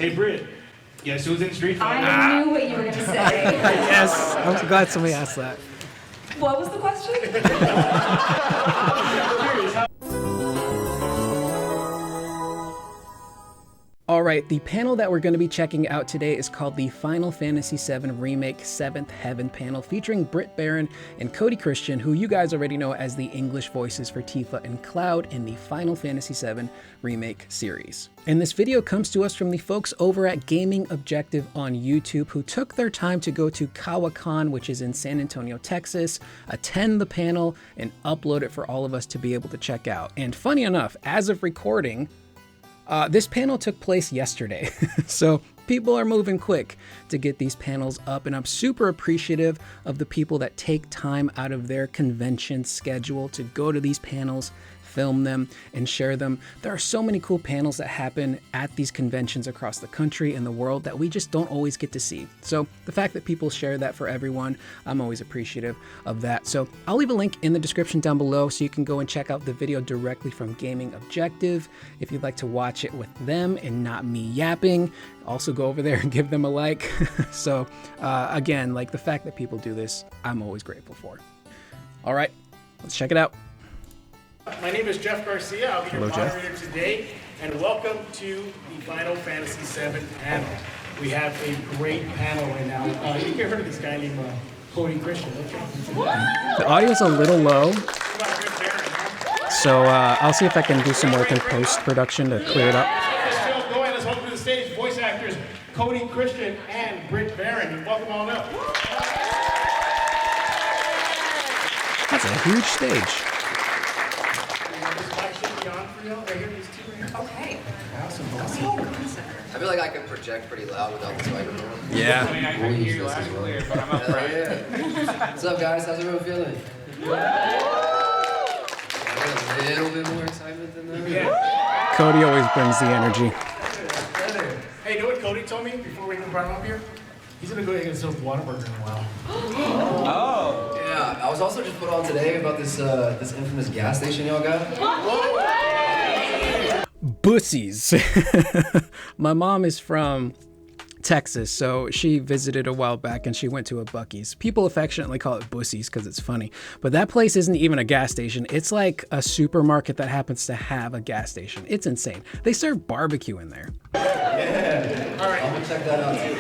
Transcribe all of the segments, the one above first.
Hey, Britt. Guess who's in Street Fighter? I knew what you were going to say. Yes, I'm glad somebody asked that. What was the question? Alright, the panel that we're going to be checking out today is called the Final Fantasy VII Remake 7th Heaven panel, featuring Britt Baron and Cody Christian, who you guys already know as the English voices for Tifa and Cloud in the Final Fantasy VII Remake series. And this video comes to us from the folks over at Gaming Objective on YouTube, who took their time to go to Kawacon, which is in San Antonio, Texas, attend the panel, and upload it for all of us to be able to check out. And funny enough, as of recording, this panel took place yesterday, so people are moving quick to get these panels up, and I'm super appreciative of the people that take time out of their convention schedule to go to these panels, film them, and share them. There are so many cool panels that happen at these conventions across the country and the world that we just don't always get to see. So the fact that people share that for everyone, I'm always appreciative of that. So I'll leave a link in the description down below so you can go and check out the video directly from Gaming Objective. If you'd like to watch it with them and not me yapping, also go over there and give them a like. So again, like the fact that people do this, I'm always grateful for. All right, let's check it out. My name is Jeff Garcia. I'll be your moderator today, and welcome to the Final Fantasy VII panel. We have a great panel right now. You can heard of this guy named Cody Christian. The audio's a little low, so I'll see if I can do some work in post-production to clear it up. Go ahead, let's welcome to the stage voice actors Cody Christian and Britt Baron. Welcome on up. That's a huge stage. Okay. Awesome. I feel like I can project pretty loud without this microphone. Yeah. I mean, I can hear you loud and clear, but I'm up front. Yeah. What's up, guys? How's everyone feeling? A little bit more excitement than that. Yeah. Cody always brings the energy. Hey, you know what Cody told me before we even brought him up here? He's gonna go ahead and get himself Whataburger in a while. Oh. Yeah, I was also just put on today about this this infamous gas station y'all got. Bussies. My mom is from Texas, so she visited a while back and she went to a Buc-ee's. People affectionately call it Bussies because it's funny, but that place isn't even a gas station. It's like a supermarket that happens to have a gas station. It's insane. They serve barbecue in there. Yeah. All right. I'm gonna check that out too.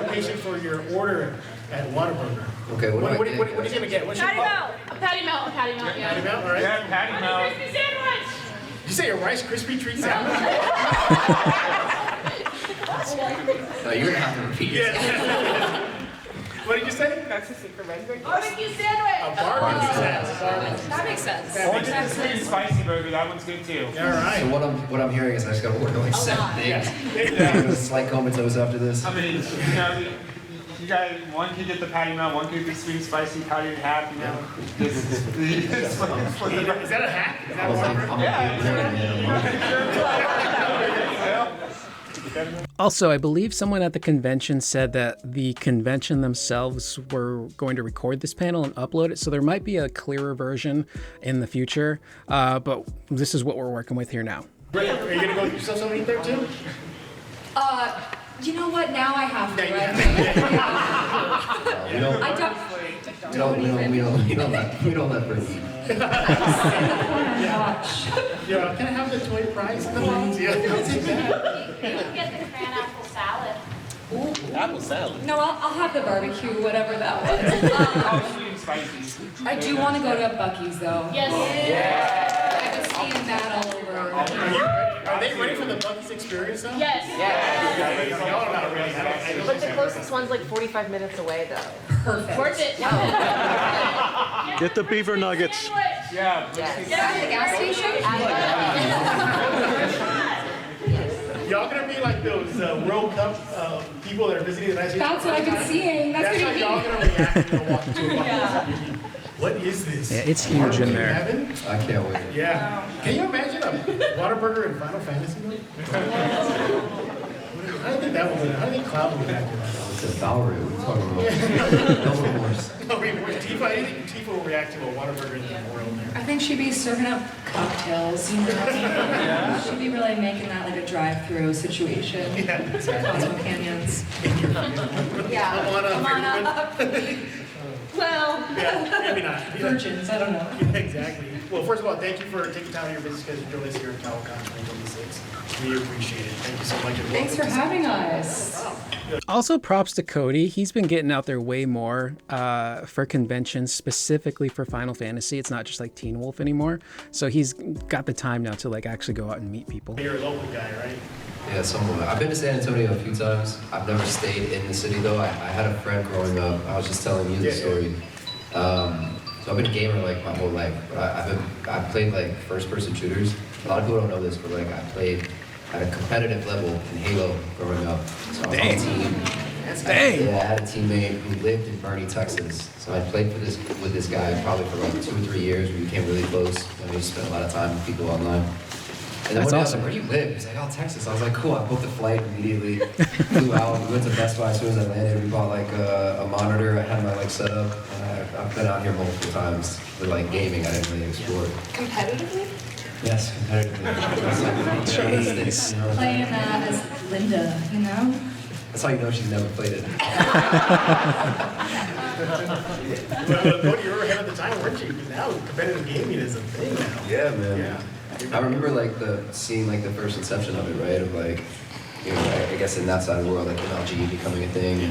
Anticipation for your order at Whataburger. Okay, what are you gonna get? What's your Patty melt, yeah. Patty melt, all right. Yeah, patty melt. Crispy sandwich! You say a Rice Krispie treat sandwich? No, you're gonna have to repeat it. Yeah. What did you say? That's the secret recipe. A Barbecue sandwich! barbecue sandwich. That makes sense. Orange and sweet and spicy burger, that one's good too. All right. So what I'm hearing is I just gotta order like 7 things. I'm a slight comatose after this. I mean, you know, you guys, one could get the patty melt, one could be sweet and spicy, cut it in half, you know. Is that a hack? Is that a Whataburger? Also, I believe someone at the convention said that the convention themselves were going to record this panel and upload it, so there might be a clearer version in the future, but this is what we're working with here now. Britt, are you gonna go get yourself something to eat there too? You know what? Now I have to, right? We don't let Britt eat. Yeah, can I have the toy prize? Yeah, I'll take that. You can get the cran apple salad. Apple salad. No, I'll have the barbecue, whatever that was. Oh, sweet and spicy. I do want to go to Buc-ee's though. Yes. I've been seeing that all over. Are they ready for the Buc-ee's experience though? Yes. Y'all are not ready. But the closest one's like 45 minutes away, though. Perfect. Worth it. Get the beaver nuggets. Yeah. Is that at the gas station? Y'all gonna be like those World Cup people that are visiting the United States? That's what I've been seeing. That's That's how gonna y'all be. gonna react when you walk into a Buc-ee's. What is this? Yeah, it's huge in there. Heaven? I can't wait. Yeah. Can you imagine a Whataburger in Final Fantasy mode? I don't think that would. I don't think Cloud would act like that. It's a Valorant. What are you talking about? No remorse. No remorse. Tifa, I think Tifa will react to a Whataburger in the world there. I think she'd be serving up cocktails, you know. She'd be really making that like a drive-through situation. Yeah. Cosmo Canyons. Yeah. Come on up. Well, Yeah, maybe not. virgins, I don't know. Exactly. Well, first of all, thank you for taking time out of your busy schedule to join us here at Kawacon 2026. We appreciate it. Thank you so much. and Thanks for welcome to having us. Also, props to Cody. He's been getting out there way more for conventions, specifically for Final Fantasy. It's not just like Teen Wolf anymore. So he's got the time now to like actually go out and meet people. You're a local guy, right? Yeah, somewhat. I've been to San Antonio a few times. I've never stayed in the city though. I had a friend growing up. I was just telling you the story. So I've been a gamer like my whole life. But I played like first-person shooters. A lot of people don't know this, but like I played at a competitive level in Halo growing up. So I was on a team. Dang. Yeah, I had a teammate who lived in Bernie, Texas. So I played with this guy probably for like 2 or 3 years. We became really close. And we spent a lot of time with people online. And then That's one day I was awesome. like, where do you live? He's like, oh, Texas. I was like, cool. I booked a flight immediately. Flew out. We went to Best Buy as soon as I landed. We bought like a monitor. I had my like setup. And I've been out here multiple times with like gaming. I didn't really explore. Competitively? Yes, competitively. Jeez. You know? Playing that as Linda, you know? That's how you know she's never played it. Well, Cody, you were ahead of the time, weren't you? Because now competitive gaming is a thing now. Yeah, man. Yeah. I remember like seeing like the first inception of it, right? Of like, you know, I guess in that side of the world, like MLG becoming a thing,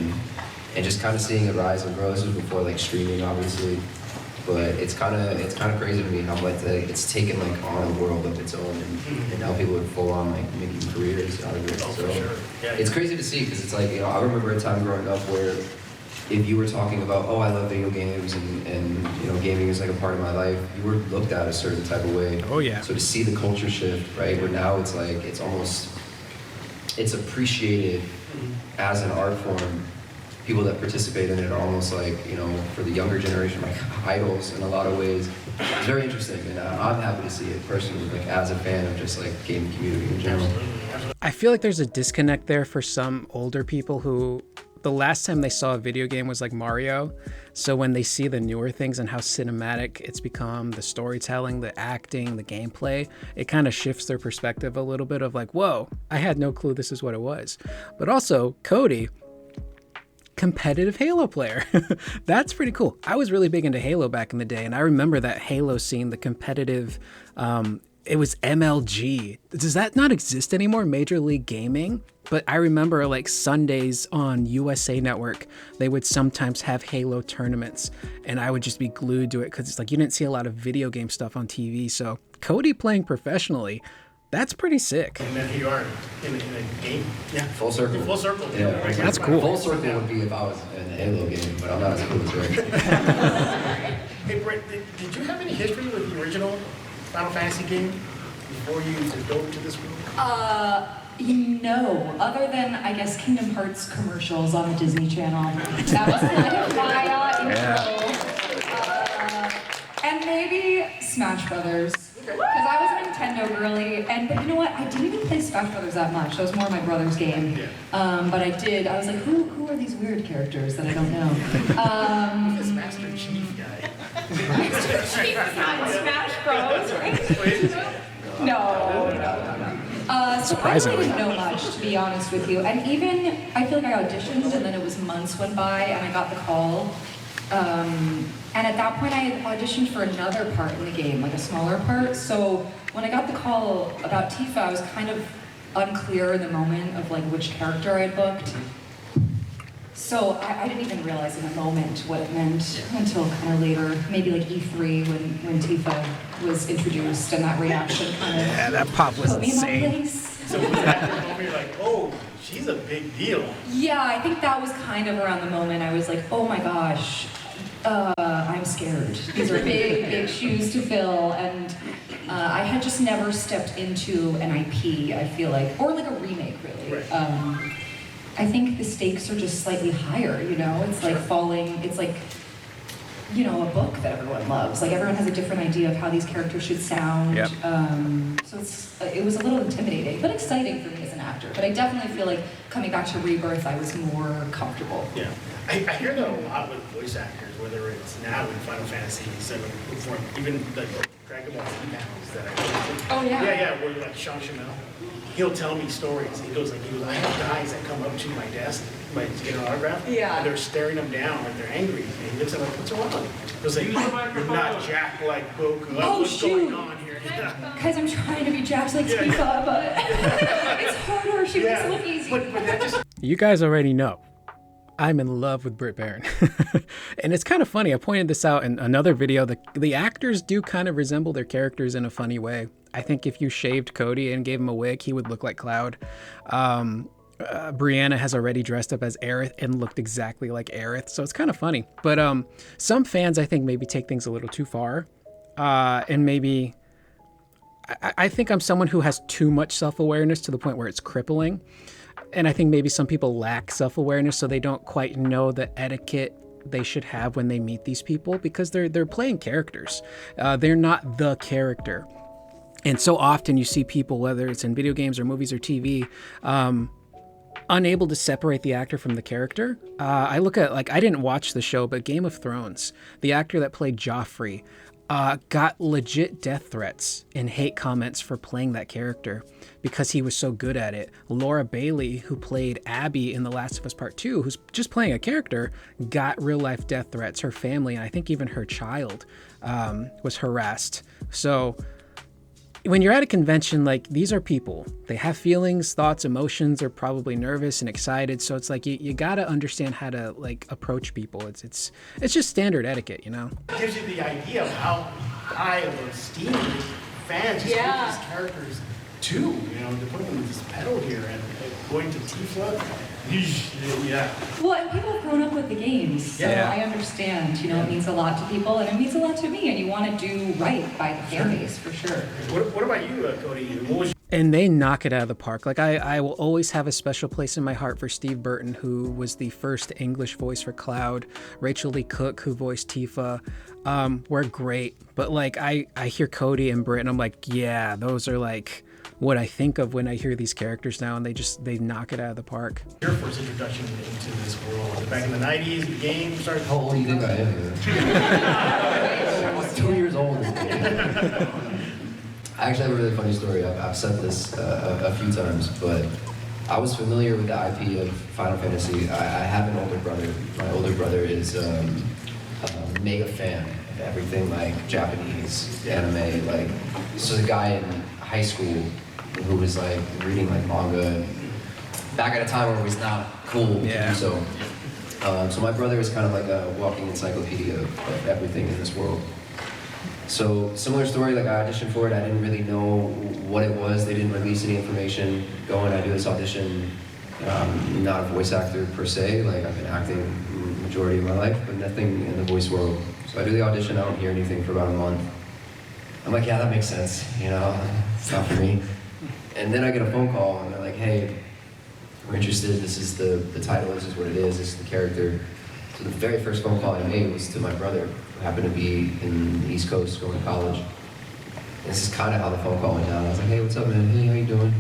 and just kind of seeing it rise and grow. This was before like streaming, obviously, but it's kind of crazy to me how like it's taken like on a world of its own, and now people are full on like making careers out of it. Oh, So for sure. Yeah. it's crazy to see because it's like, you know, I remember a time growing up where if you were talking about, oh, I love video games and you know, gaming is like a part of my life, you were looked at a certain type of way. Oh, yeah. So to see the culture shift, right, where now it's like, it's appreciated as an art form. People that participate in it are almost like, you know, for the younger generation, like idols in a lot of ways. It's very interesting, and I'm happy to see it personally, like as a fan of just like gaming community in general. I feel like there's a disconnect there for some older people who the last time they saw a video game was like Mario. So when they see the newer things and how cinematic it's become, the storytelling, the acting, the gameplay, it kind of shifts their perspective a little bit of like, whoa, I had no clue this is what it was. But also, Cody, competitive Halo player. That's pretty cool. I was really big into Halo back in the day, and I remember that Halo scene, the competitive, it was MLG. Does that not exist anymore? Major League Gaming? But I remember like Sundays on USA Network, they would sometimes have Halo tournaments, and I would just be glued to it because it's like you didn't see a lot of video game stuff on TV. So Cody playing professionally, that's pretty sick. And then here you are in a game. Yeah. Full circle. Full circle. Yeah. That's cool. Full circle would be if I was in a Halo game, but I'm not as cool as Rick. Hey, Britt, did you have any history with the original Final Fantasy game before you dove into this group? No, other than, I guess, Kingdom Hearts commercials on the Disney Channel. That was kind of my intro. And maybe Smash Brothers. Because I was a Nintendo girly, but you know what? I didn't even play Smash Brothers that much. That was more my brother's game. But I was like, who are these weird characters that I don't know? This Master Chief guy. Master Chief is not in Smash Bros, right? No. So Surprisingly. I really didn't know much, to be honest with you. And even, I feel like I auditioned, and then it was months went by, and I got the call. And at that point, I had auditioned for another part in the game, like a smaller part. So when I got the call about Tifa, I was kind of unclear in the moment of like which character I had booked. So I didn't even realize in the moment what it meant until kind of later, maybe like E3 when Tifa was introduced, and that reaction kind of that pop was put me in my insane. place. So was that the moment you're like, oh, she's a big deal? Yeah, I think that was kind of around the moment I was like, oh my gosh, I'm scared. These are big, big shoes to fill, and I had just never stepped into an IP, I feel like, or like a remake, really. Right. I think the stakes are just slightly higher, you know? It's like falling, it's like you know, a book that everyone loves. Like everyone has a different idea of how these characters should sound. Yep. So it was a little intimidating, but exciting for me as an actor. But I definitely feel like coming back to Rebirth, I was more comfortable. Yeah. I hear that a lot with voice actors, whether it's now in Final Fantasy VII, before, even like Dragon Ball Z panels that I go to. Oh, yeah? Yeah, where like Sean Chamel, he'll tell me stories. He goes, I have guys that come up to my desk, like to get an autograph. Yeah. And they're staring them down, like they're angry. And he looks at them like, what's wrong? He goes like, you're not Jack like Goku. Like, Oh, what's shoot. going on here? Yeah. Guys, I'm trying to be Jack's like Tifa, but it's harder. She makes it look easy. But that just You guys already know. I'm in love with Britt Baron. And it's kind of funny. I pointed this out in another video. The actors do kind of resemble their characters in a funny way. I think if you shaved Cody and gave him a wig, he would look like Cloud. Brianna has already dressed up as Aerith and looked exactly like Aerith. So it's kind of funny. But some fans, I think, maybe take things a little too far. And maybe... I think I'm someone who has too much self-awareness to the point where it's crippling. And I think maybe some people lack self-awareness, so they don't quite know the etiquette they should have when they meet these people, because they're playing characters. They're not the character. And so often you see people, whether it's in video games or movies or TV, unable to separate the actor from the character. I look at, like, I didn't watch the show, but Game of Thrones, the actor that played Joffrey, got legit death threats and hate comments for playing that character because he was so good at it. Laura Bailey, who played Abby in The Last of Us Part 2, who's just playing a character, got real life death threats. Her family, and I think even her child, was harassed. So when you're at a convention, like, these are people. They have feelings, thoughts, emotions. They're probably nervous and excited. So it's like you gotta understand how to, like, approach people. It's just standard etiquette, you know. It gives you the idea of how high of esteem fans just put these characters to, you know, to put them in this pedal here and going to Tifa. Yeah. Well, and people have grown up with the games, so Yeah. I understand, you know, it means a lot to people, and it means a lot to me, and you want to do right by the fan base, for sure. What about you, Cody? What was And they knock it out of the park. Like, I will always have a special place in my heart for Steve Burton, who was the first English voice for Cloud. Rachel Lee Cook, who voiced Tifa, were great. But, like, I hear Cody and Britt, and I'm like, yeah, those are, like, what I think of when I hear these characters now, and they knock it out of the park. your first introduction into this world? Back in the 90s, the game started. How old do you think I am? I was 2 years old. I actually have a really funny story. I've said this a few times, but I was familiar with the IP of Final Fantasy. I have an older brother. My older brother is a mega fan of everything like Japanese anime. Like, this was a guy in high school who was like reading like manga back at a time where it was not cool to do so. So my brother is kind of like a walking encyclopedia of everything in this world. So similar story, like I auditioned for it, I didn't really know what it was, they didn't release any information. Go and I do this audition, not a voice actor per se, like I've been acting majority of my life, but nothing in the voice world. So I do the audition, I don't hear anything for about a month. I'm like, yeah, that makes sense, you know, it's not for me. And then I get a phone call and they're like, hey, we're interested, this is the title, this is what it is, this is the character. So the very first phone call I made was to my brother, who happened to be in the East Coast going to college. And this is kind of how the phone call went down. I was like, hey, what's up, man? Hey, how you doing?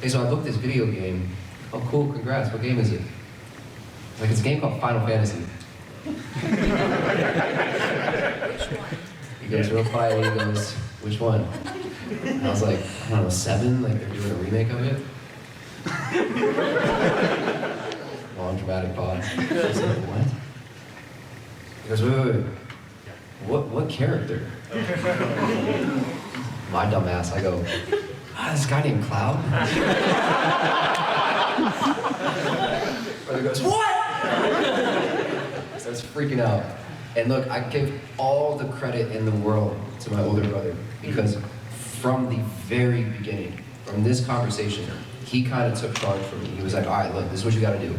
Hey, so I booked this video game. Oh, cool, congrats, what game is it? Like, it's a game called Final Fantasy. He goes real quiet, he goes, which one? And I was like, I don't know, 7? Like they're doing a remake of it? Long dramatic pause. I was like, what? He goes, wait. What character? My dumb ass, I go, this guy named Cloud? Brother goes, what? Starts freaking out. And look, I give all the credit in the world to my older brother, because from the very beginning, from this conversation, he kind of took charge for me. He was like, all right, look, this is what you gotta do.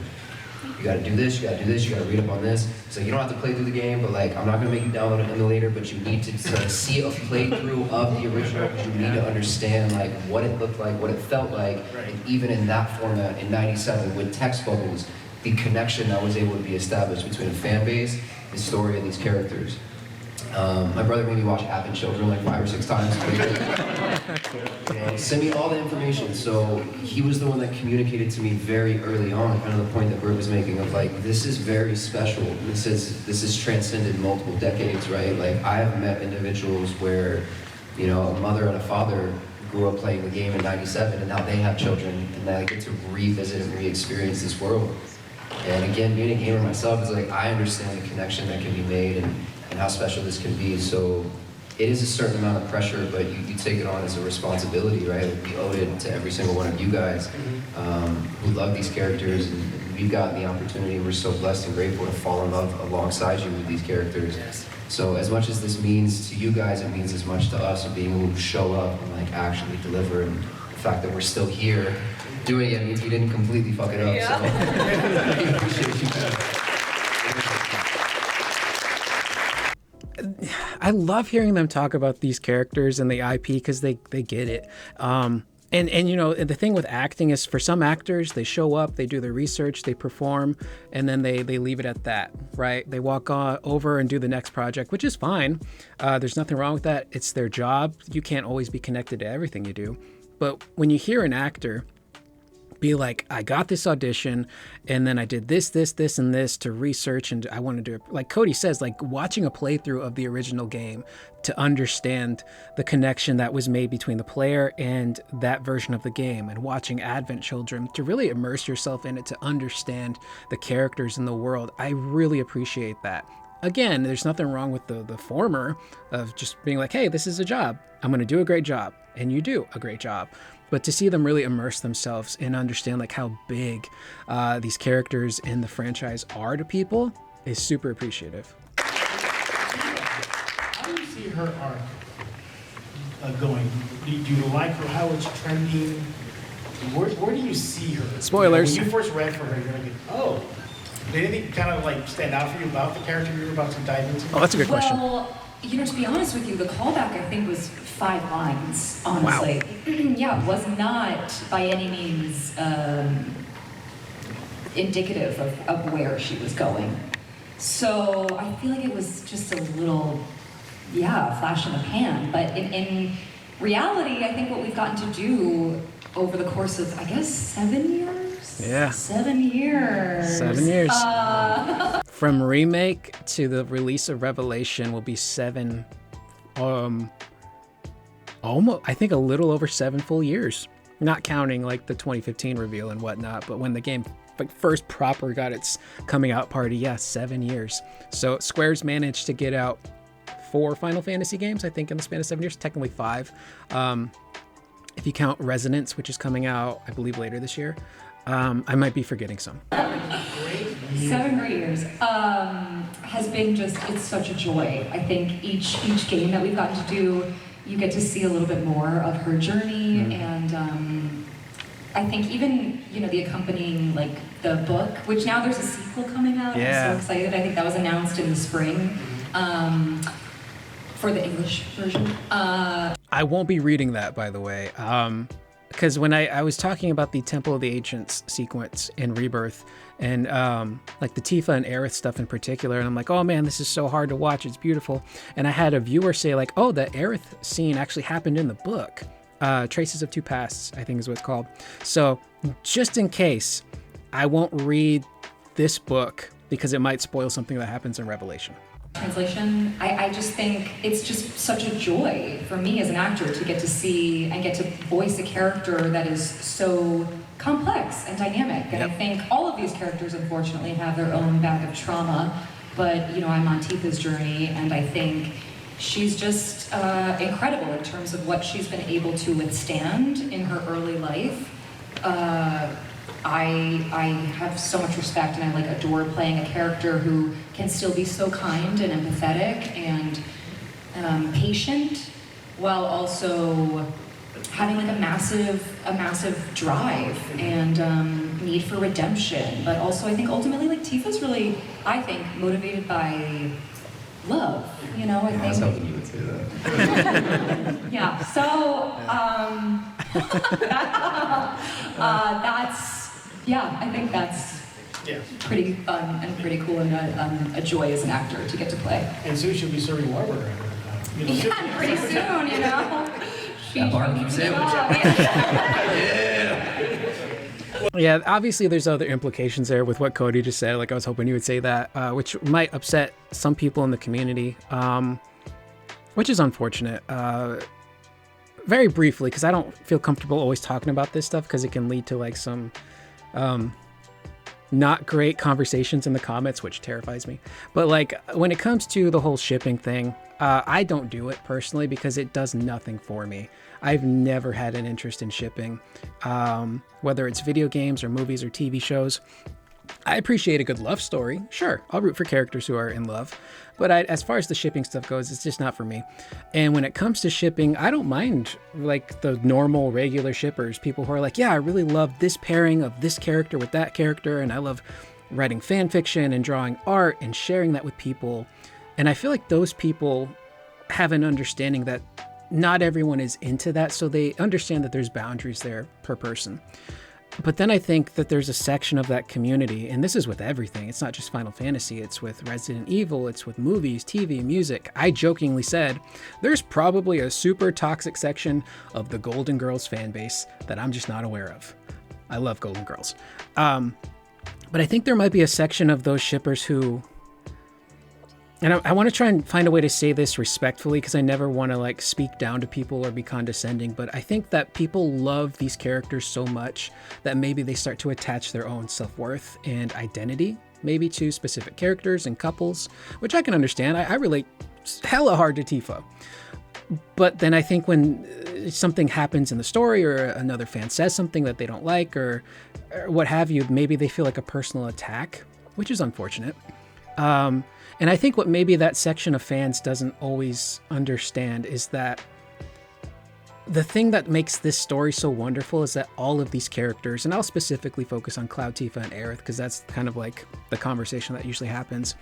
You gotta do this, you gotta do this, you gotta read up on this. So you don't have to play through the game, but like, I'm not gonna make you download an emulator, but you need to see a playthrough of the original. You need to understand like what it looked like, what it felt like, and even in that format in '97 with text bubbles, the connection that was able to be established between a fan base the story of these characters. My brother made me watch Advent Children like 5 or 6 times. Send me all the information. So he was the one that communicated to me very early on, kind of the point that Britt was making of like, this is very special. This is transcended multiple decades, right? Like I have met individuals where, you know, a mother and a father grew up playing the game in '97 and now they have children and they get to revisit and re-experience this world. And again, being a gamer myself is like, I understand the connection that can be made and how special this can be. So it is a certain amount of pressure, but you take it on as a responsibility, right? Like, we owe it to every single one of you guys who love these characters, and we've gotten the opportunity. We're so blessed and grateful to fall in love alongside you with these characters. So as much as this means to you guys, it means as much to us of being able to show up and like actually deliver. And the fact that we're still here doing it means we didn't completely fuck it up. So we appreciate you guys. I love hearing them talk about these characters and the IP because they get it. And you know, the thing with acting is for some actors, they show up, they do their research, they perform, and then they leave it at that, right? They walk over and do the next project, which is fine. There's nothing wrong with that. It's their job. You can't always be connected to everything you do. But when you hear an actor be like, I got this audition and then I did this, and this to research, and I want to do it. Like Cody says, like watching a playthrough of the original game to understand the connection that was made between the player and that version of the game, and watching Advent Children to really immerse yourself in it to understand the characters in the world. I really appreciate that. Again, there's nothing wrong with the former of just being like, hey, this is a job. I'm going to do a great job. And you do a great job. But to see them really immerse themselves and understand like how big these characters in the franchise are to people is super appreciative. How do you see her arc going? Do you like her, how it's trending? Where do you see her? Spoilers. You know, when you first read for her, you're like, oh. Did anything kind of like stand out for you about the character you were about to dive into? Oh, that's a good question. Well, you know, to be honest with you, the callback I think was 5 lines, honestly. Wow. Yeah, it was not by any means indicative of where she was going. So I feel like it was just a little, flash in the pan. But in reality, I think what we've gotten to do over the course of, I guess, 7 years? Yeah. 7 years. 7 years. From Remake to the release of Revelation will be 7, almost, I think a little over 7 full years. Not counting like the 2015 reveal and whatnot, but when the game first proper got its coming out party, 7 years. So Square's managed to get out 4 Final Fantasy games, I think, in the span of 7 years, technically 5. If you count Resonance, which is coming out, I believe, later this year. I might be forgetting some. 7 great years. Has been just, it's such a joy. I think each game that we've gotten to do, you get to see a little bit more of her journey, and I think even, you know, the accompanying, like, the book, which now there's a sequel coming out. Yeah. I'm so excited. I think that was announced in the spring for the English version. I won't be reading that, by the way. Because when I was talking about the Temple of the Ancients sequence in Rebirth, and like the Tifa and Aerith stuff in particular, and I'm like, oh man, this is so hard to watch, it's beautiful. And I had a viewer say like, oh, the Aerith scene actually happened in the book. Traces of Two Pasts, I think is what it's called. So just in case, I won't read this book because it might spoil something that happens in Revelation. Translation, I just think it's just such a joy for me as an actor to get to see and get to voice a character that is so complex and dynamic. And I think all of these characters, unfortunately, have their own bag of trauma. But, you know, I'm on Tifa's journey, and I think she's just incredible in terms of what she's been able to withstand in her early life. I have so much respect, and I like adore playing a character who can still be so kind and empathetic and patient, while also having like a massive drive and need for redemption. But also, I think ultimately, like Tifa's really, I think, motivated by love. You know, I think. I was hoping you would say that. Yeah. So that's. Yeah, I think that's Yeah. pretty fun and pretty cool and a joy as an actor to get to play. And soon she'll be serving Warburger. Yeah, pretty soon, you know. That barbecue sandwich. Yeah, obviously there's other implications there with what Cody just said. Like I was hoping you would say that, which might upset some people in the community, which is unfortunate. Very briefly, because I don't feel comfortable always talking about this stuff because it can lead to like some not great conversations in the comments, which terrifies me. But like when it comes to the whole shipping thing, I don't do it personally because it does nothing for me. I've never had an interest in shipping, whether it's video games or movies or TV shows. I appreciate a good love story. Sure, I'll root for characters who are in love. But as far as the shipping stuff goes, it's just not for me. And when it comes to shipping, I don't mind like the normal, regular shippers. People who are like, yeah, I really love this pairing of this character with that character. And I love writing fan fiction and drawing art and sharing that with people. And I feel like those people have an understanding that not everyone is into that. So they understand that there's boundaries there per person. But then I think that there's a section of that community, and this is with everything. It's not just Final Fantasy. It's with Resident Evil. It's with movies, TV, music. I jokingly said, there's probably a super toxic section of the Golden Girls fan base that I'm just not aware of. I love Golden Girls. But I think there might be a section of those shippers who, and I want to try and find a way to say this respectfully because I never want to like speak down to people or be condescending, but I think that people love these characters so much that maybe they start to attach their own self-worth and identity maybe to specific characters and couples, which I can understand. I relate hella hard to Tifa. But then I think when something happens in the story or another fan says something that they don't like or what have you, maybe they feel like a personal attack, which is unfortunate. And I think what maybe that section of fans doesn't always understand is that the thing that makes this story so wonderful is that all of these characters, and I'll specifically focus on Cloud, Tifa, and Aerith because that's kind of like the conversation that usually happens.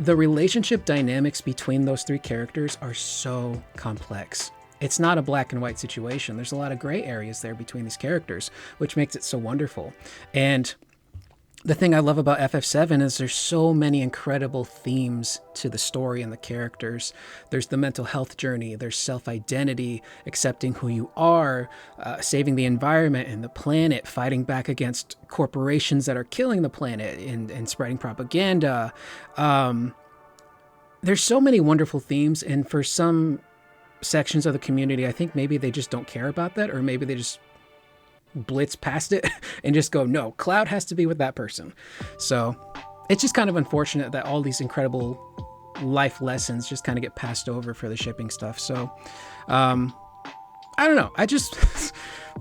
The relationship dynamics between those three characters are so complex. It's not a black and white situation. There's a lot of gray areas there between these characters, which makes it so wonderful. And the thing I love about FF7 is there's so many incredible themes to the story and the characters. There's the mental health journey, there's self-identity, accepting who you are, saving the environment and the planet, fighting back against corporations that are killing the planet and spreading propaganda. There's so many wonderful themes, and for some sections of the community, I think maybe they just don't care about that, or maybe they just blitz past it and just go, no, Cloud has to be with that person. So it's just kind of unfortunate that all these incredible life lessons just kind of get passed over for the shipping stuff. So I don't know, I just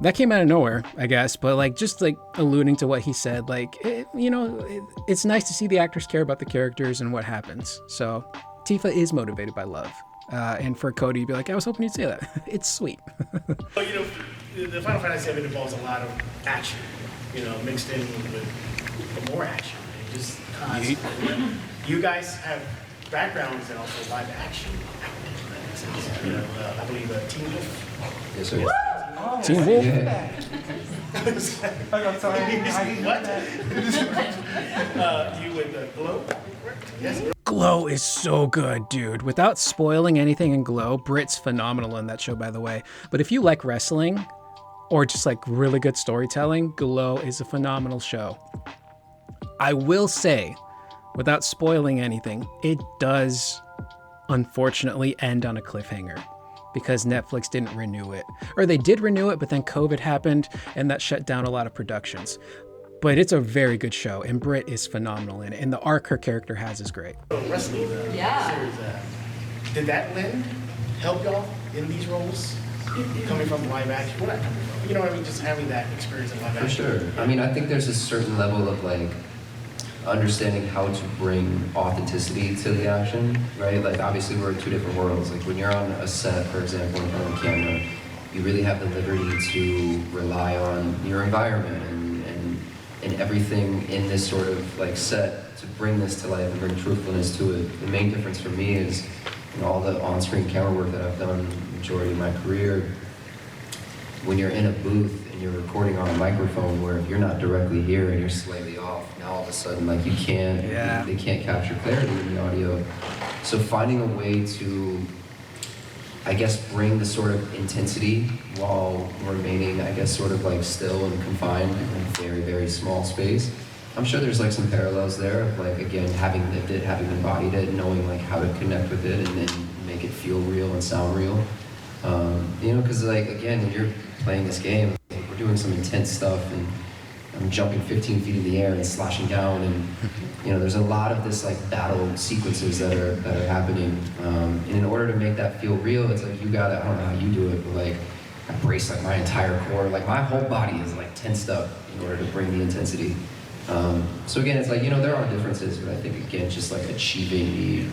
that came out of nowhere, I guess, but like just like alluding to what he said, like it's nice to see the actors care about the characters and what happens. So Tifa is motivated by love. And for Cody to be like, I was hoping you'd say that. It's sweet. Well, the Final Fantasy VII involves a lot of action, mixed in with more action. And just constantly. You guys have backgrounds and also live action. I believe Teen Wolf. Yes, sir. Teen Wolf? Yeah. I'm sorry. I didn't know What? You with Glow? Yes. Glow is so good, dude. Without spoiling anything in Glow, Britt's phenomenal in that show, by the way. But if you like wrestling or just like really good storytelling, Glow is a phenomenal show. I will say, without spoiling anything, it does unfortunately end on a cliffhanger because Netflix didn't renew it. Or they did renew it, but then COVID happened and that shut down a lot of productions. But it's a very good show, and Britt is phenomenal in it, and the arc her character has is great. Wrestling series, did that help y'all in these roles? Coming from live action? Well, not coming from, you know what I mean? Just having that experience in live action. For sure. I mean, I think there's a certain level of like understanding how to bring authenticity to the action, right? Like obviously we're in two different worlds. Like when you're on a set, for example, in front of a camera, you really have the liberty to rely on your environment and everything in this sort of like set to bring this to life and bring truthfulness to it. The main difference for me is all the on-screen camera work that I've done the majority of my career. When you're in a booth and you're recording on a microphone where if you're not directly here and you're slightly off, now all of a sudden like you can't, they can't capture clarity in the audio. So finding a way to, I guess, bring the sort of intensity while remaining, I guess, sort of like still and confined in a very, very small space. I'm sure there's like some parallels there of like, again, having lived it, having embodied it, knowing like how to connect with it and then make it feel real and sound real. You know, because like, again, when you're playing this game, like, we're doing some intense stuff and I'm jumping 15 feet in the air and slashing down and, you know, there's a lot of this like battle sequences that are happening. And in order to make that feel real, it's like you gotta, I don't know how you do it, but like I brace like my entire core, like my whole body is like tensed up in order to bring the intensity. So again, it's like, you know, there are differences, but I think again, just like achieving the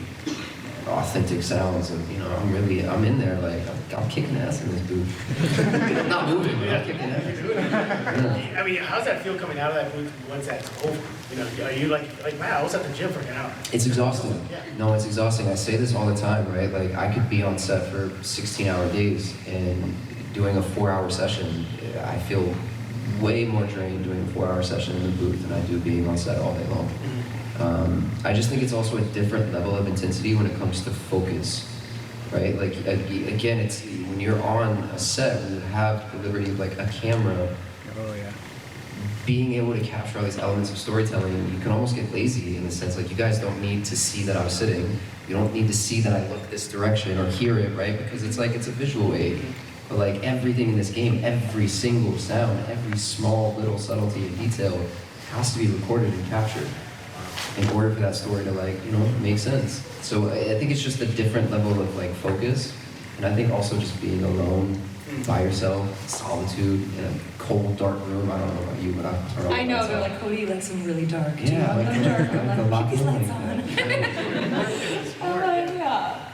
authentic sounds of, you know, I'm in there, like, I'm kicking ass in this booth. I'm not moving, but I'm kicking ass. Yeah. I mean, how's that feel coming out of that booth once that's over? You know, are you like, wow, I was at the gym for an hour? It's exhausting. Yeah. No, it's exhausting. I say this all the time, right? Like, I could be on set for 16-hour days and doing a 4-hour session, I feel way more drained doing a 4-hour session in the booth than I do being on set all day long. I just think it's also a different level of intensity when it comes to focus, right? Like, again, it's when you're on a set, when you have the liberty of like a camera, being able to capture all these elements of storytelling, you can almost get lazy in the sense like you guys don't need to see that I'm sitting. You don't need to see that I look this direction or hear it, right? Because it's like, it's a visual aid. But like everything in this game, every single sound, every small little subtlety and detail has to be recorded and captured in order for that story to like, you know, make sense. So I think it's just a different level of like focus. And I think also just being alone by yourself, solitude in a cold, dark room. I don't know about you, but I turn on I know, lights they're out. like, Cody likes them really dark. Do you Yeah, want them dark? I'm like a like, lot keep these more lights like on. Yeah.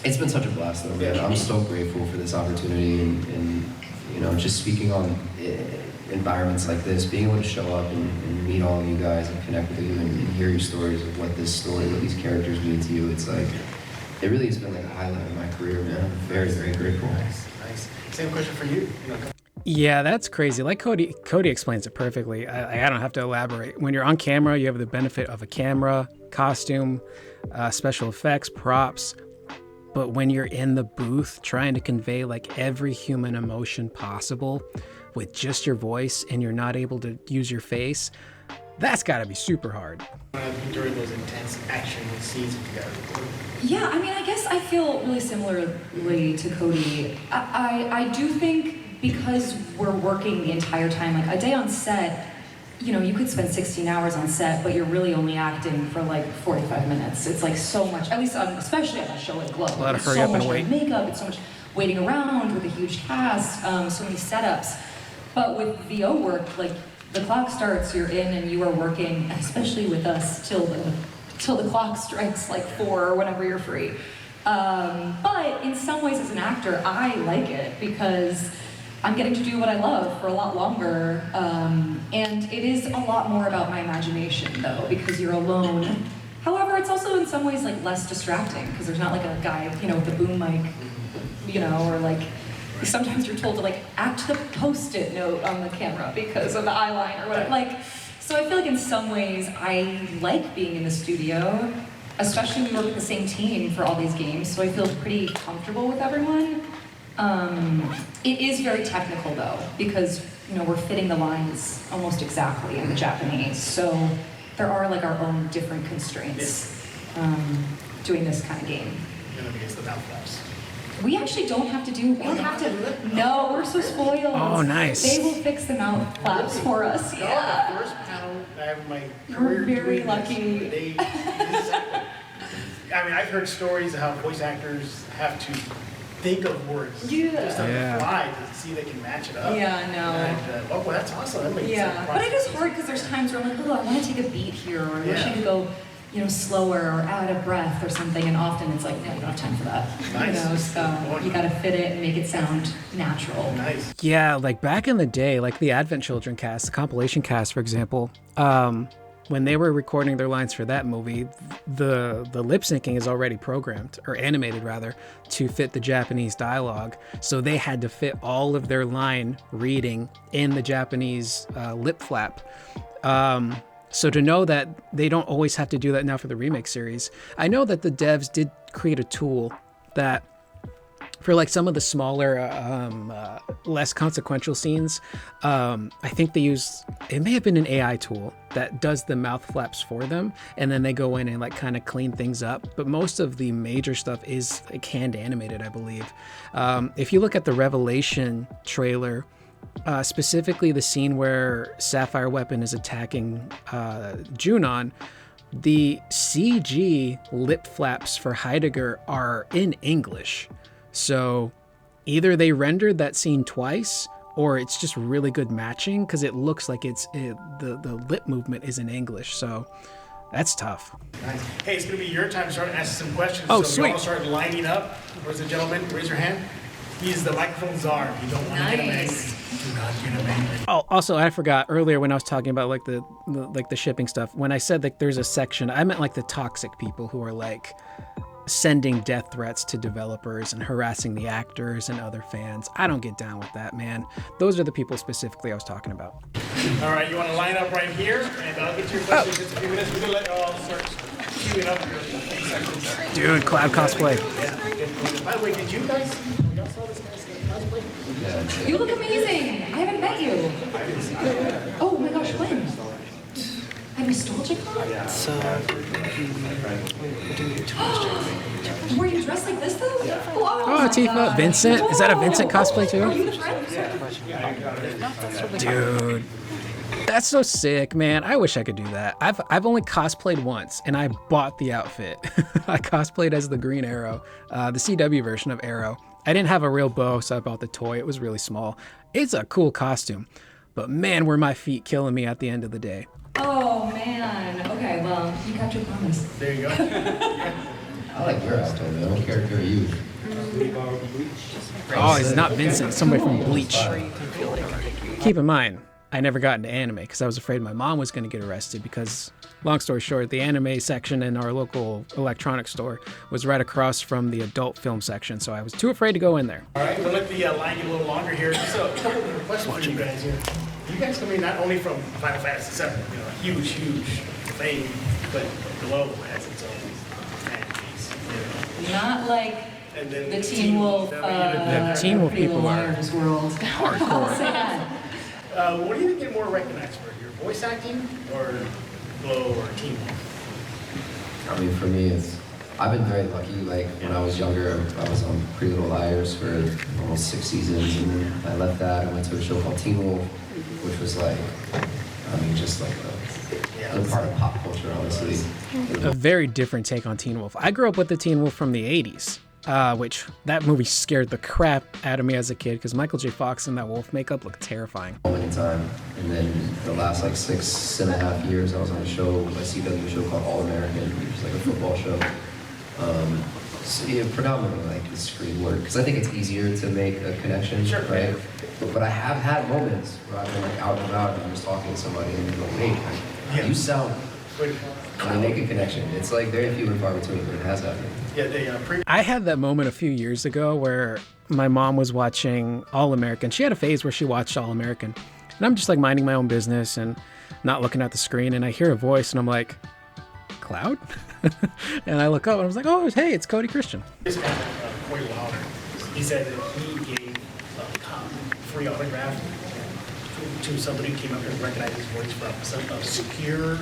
It's been such a blast though, man. I'm so grateful for this opportunity and you know, just speaking on environments like this, being able to show up and meet all of you guys and connect with you and hear your stories of what this story, what these characters mean to you. It's like, it really has been like a highlight of my career, man. I'm very, very grateful. Nice. Same question for you. Yeah, that's crazy. Like Cody explains it perfectly. I don't have to elaborate. When you're on camera, you have the benefit of a camera, costume, special effects, props. But when you're in the booth trying to convey like every human emotion possible with just your voice and you're not able to use your face, that's gotta be super hard. During those intense action scenes together. Yeah, I mean, I guess I feel really similarly to Cody. I do think because we're working the entire time, like a day on set, you know, you could spend 16 hours on set, but you're really only acting for like 45 minutes. It's like so much, at least especially on a show like Glow. A lot of It's hurry so up and much wait. makeup, it's so much waiting around with a huge cast, so many setups. But with VO work, like the clock starts, you're in and you are working, especially with us, till the clock strikes like 4 or whenever you're free. But in some ways as an actor, I like it because I'm getting to do what I love for a lot longer. And it is a lot more about my imagination though, because you're alone. However, it's also in some ways like less distracting because there's not like a guy, you know, with the boom mic, you know, or like sometimes you're told to like act the post-it note on the camera because of the eyeline or whatever. Like, so I feel like in some ways I like being in the studio, especially we work with the same team for all these games, so I feel pretty comfortable with everyone. It is very technical though, because you know we're fitting the lines almost exactly in the Japanese, so there are like our own different constraints doing this kind of game. Against the mouth flaps. We actually don't have to do. We don't have to. No, we're so spoiled. Oh, nice. They will fix the mouth flaps for us. No, Yeah. the first panel I have in my We're career very doing lucky. This, I mean, I've heard stories of how voice actors have to think of words Yeah. just on Yeah. the fly to see if they can match it up. Yeah, I know. And, oh, well, that's awesome. That makes Yeah, sense. but it is hard because there's times where I'm like, oh, I want to take a beat here, or I wish I Yeah. could go, you know, slower or add a breath or something. And often it's like, no, you don't have time for that. Nice. You know, so you got to fit it and make it sound natural. Nice. Yeah, like back in the day, like the Advent Children cast, the compilation cast, for example, when they were recording their lines for that movie, the lip syncing is already programmed, or animated rather, to fit the Japanese dialogue. So they had to fit all of their line reading in the Japanese lip flap. So to know that they don't always have to do that now for the remake series, I know that the devs did create a tool that for like some of the smaller, less consequential scenes, I think they used, it may have been an AI tool that does the mouth flaps for them, and then they go in and like kind of clean things up. But most of the major stuff is like hand animated, I believe. If you look at the Revelation trailer, specifically the scene where Sapphire Weapon is attacking Junon, the CG lip flaps for Heidegger are in English. So either they rendered that scene twice, or it's just really good matching because it looks like the lip movement is in English. So that's tough. Nice. Hey, it's going to be your time to start asking some questions. Oh, so sweet. you all start lining up. Where's the gentleman? Raise your hand. He's the microphone czar. You don't want to get him angry. Do not get him angry. Oh, also, I forgot earlier when I was talking about like the shipping stuff. When I said like there's a section, I meant like the toxic people who are like sending death threats to developers and harassing the actors and other fans. I don't get down with that, man. Those are the people specifically I was talking about. All right, you want to line up right here, and I'll get to your questions in just a few minutes. We're going to let all start queuing up here in a few seconds. Dude, Cloud cosplay. Yeah. By the way, did you guys, y'all saw this guy's cosplay? Yeah. You look amazing. I haven't met you. Oh my gosh, when? At Nostalgia Con? Were you dressed like this though? Oh, Tifa, Vincent. Is that a Vincent cosplay too? Are you the friend? Dude, that's so sick, man. I wish I could do that. I've only cosplayed once, and I bought the outfit. I cosplayed as the Green Arrow, the CW version of Arrow. I didn't have a real bow, so I bought the toy. It was really small. It's a cool costume, but man, were my feet killing me at the end of the day. Oh man. Okay, well, you kept your promise. There you go. I like your outfit, man. What character are you? Oh, it's not Vincent. Somebody from Bleach. Keep in mind, I never got into anime because I was afraid my mom was going to get arrested because, long story short, the anime section in our local electronics store was right across from the adult film section, so I was too afraid to go in there. All right, we'll let the line get a little longer here. Just a couple of questions for you guys here. You guys coming not only from Final Fantasy VII, you know, a huge fame, but Glow has its own fan base. Not like And then the Teen Wolf, The Teen Wolf Pretty Little people are Liars world. hardcore. Sad. What do you get more recognized for? Your voice acting or Glow or Teen Wolf? I mean, for me, I've been very lucky. Like, when I was younger, I was on Pretty Little Liars for almost 6 seasons, and then I left that. I went to a show called Teen Wolf, which was like, I mean, just like a part of pop culture, honestly. A very different take on Teen Wolf. I grew up with the Teen Wolf from the 80s, which that movie scared the crap out of me as a kid because Michael J. Fox in that wolf makeup looked terrifying. Moment in time, and then the last like 6.5 years, I was on a CW show called All American, which was like a football show. So yeah, predominantly like the screen work, because I think it's easier to make a connection, right? But I have had moments where I've been like out and about and I'm just talking to somebody and they go, "Hey, you sound," and they make a connection. It's like very few and far between, but it has happened. Yeah, I had that moment a few years ago where my mom was watching All American. She had a phase where she watched All American, and I'm just like minding my own business and not looking at the screen, and I hear a voice and I'm like, Cloud? And I look up and I was like, oh, hey, it's Cody Christian. This guy, Corey Wilder, he said that he gave a free autograph to somebody who came up here and recognized his voice from some obscure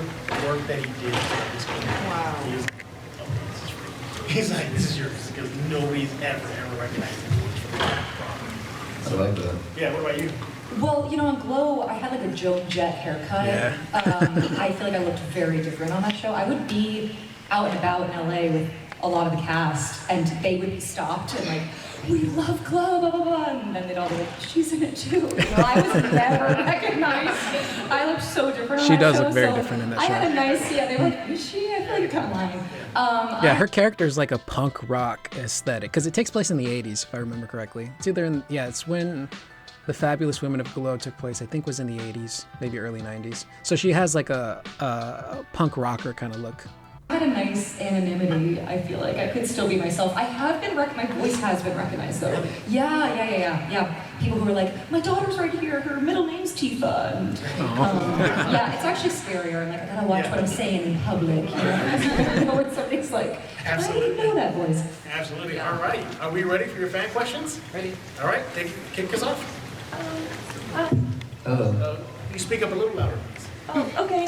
work that he did throughout his career. Wow. He was, oh, this is free. He's like, this is yours, because nobody's ever recognized his voice from that product. I like that. Yeah, what about you? Well, you know, on Glow, I had like a Joan Jett haircut. Yeah. I feel like I looked very different on that show. I would be out and about in LA with a lot of the cast, and they would be stopped and like, we love Glow, blah, blah, blah. And then they'd all be like, she's in it too. You know, I was never recognized. I looked so different on She that does show, look very so different in that I show. had a nice, they were like, is she? I feel like you're kind of lying. Yeah, her character is like a punk rock aesthetic because it takes place in the 80s, if I remember correctly. It's either in, yeah, it's when The Fabulous Women of Glow took place, I think, was in the 80s, maybe early 90s. So she has like a punk rocker kind of look. I had a nice anonymity. I feel like I could still be myself. I have been, my voice has been recognized though. Yeah. People who are like, my daughter's right here, her middle name's Tifa. And, yeah, it's actually scarier. Like, I gotta watch what I'm saying in public. You know when somebody's like, I didn't know that voice. Absolutely. All right. Are we ready for your fan questions? Ready? All right. Kick us off. You speak up a little louder, please. Oh, okay.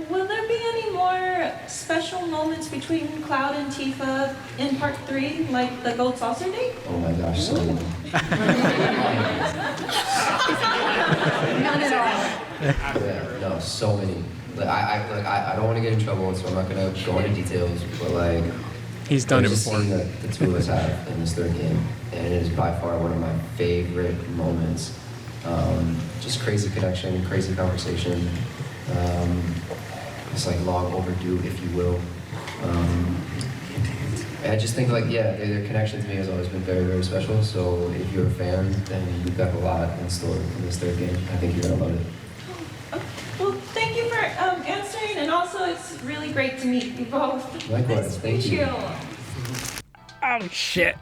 Will there be any more special moments between Cloud and Tifa in part 3, like the gold saucer date? Oh my gosh, so many. None at all. Yeah, no, so many. Like I don't want to get in trouble, so I'm not gonna go into details. But like, He's done it there's a before. scene that the two of us have in this third game, and it is by far one of my favorite moments. Just crazy connection, crazy conversation. It's like long overdue, if you will. I just think like, yeah, their connection to me has always been very, very special. So if you're a fan, then you've got a lot in store in this third game. I think you're gonna love it. Well, thank you for answering, and also it's really great to meet you both. Likewise, thank you. Oh shit.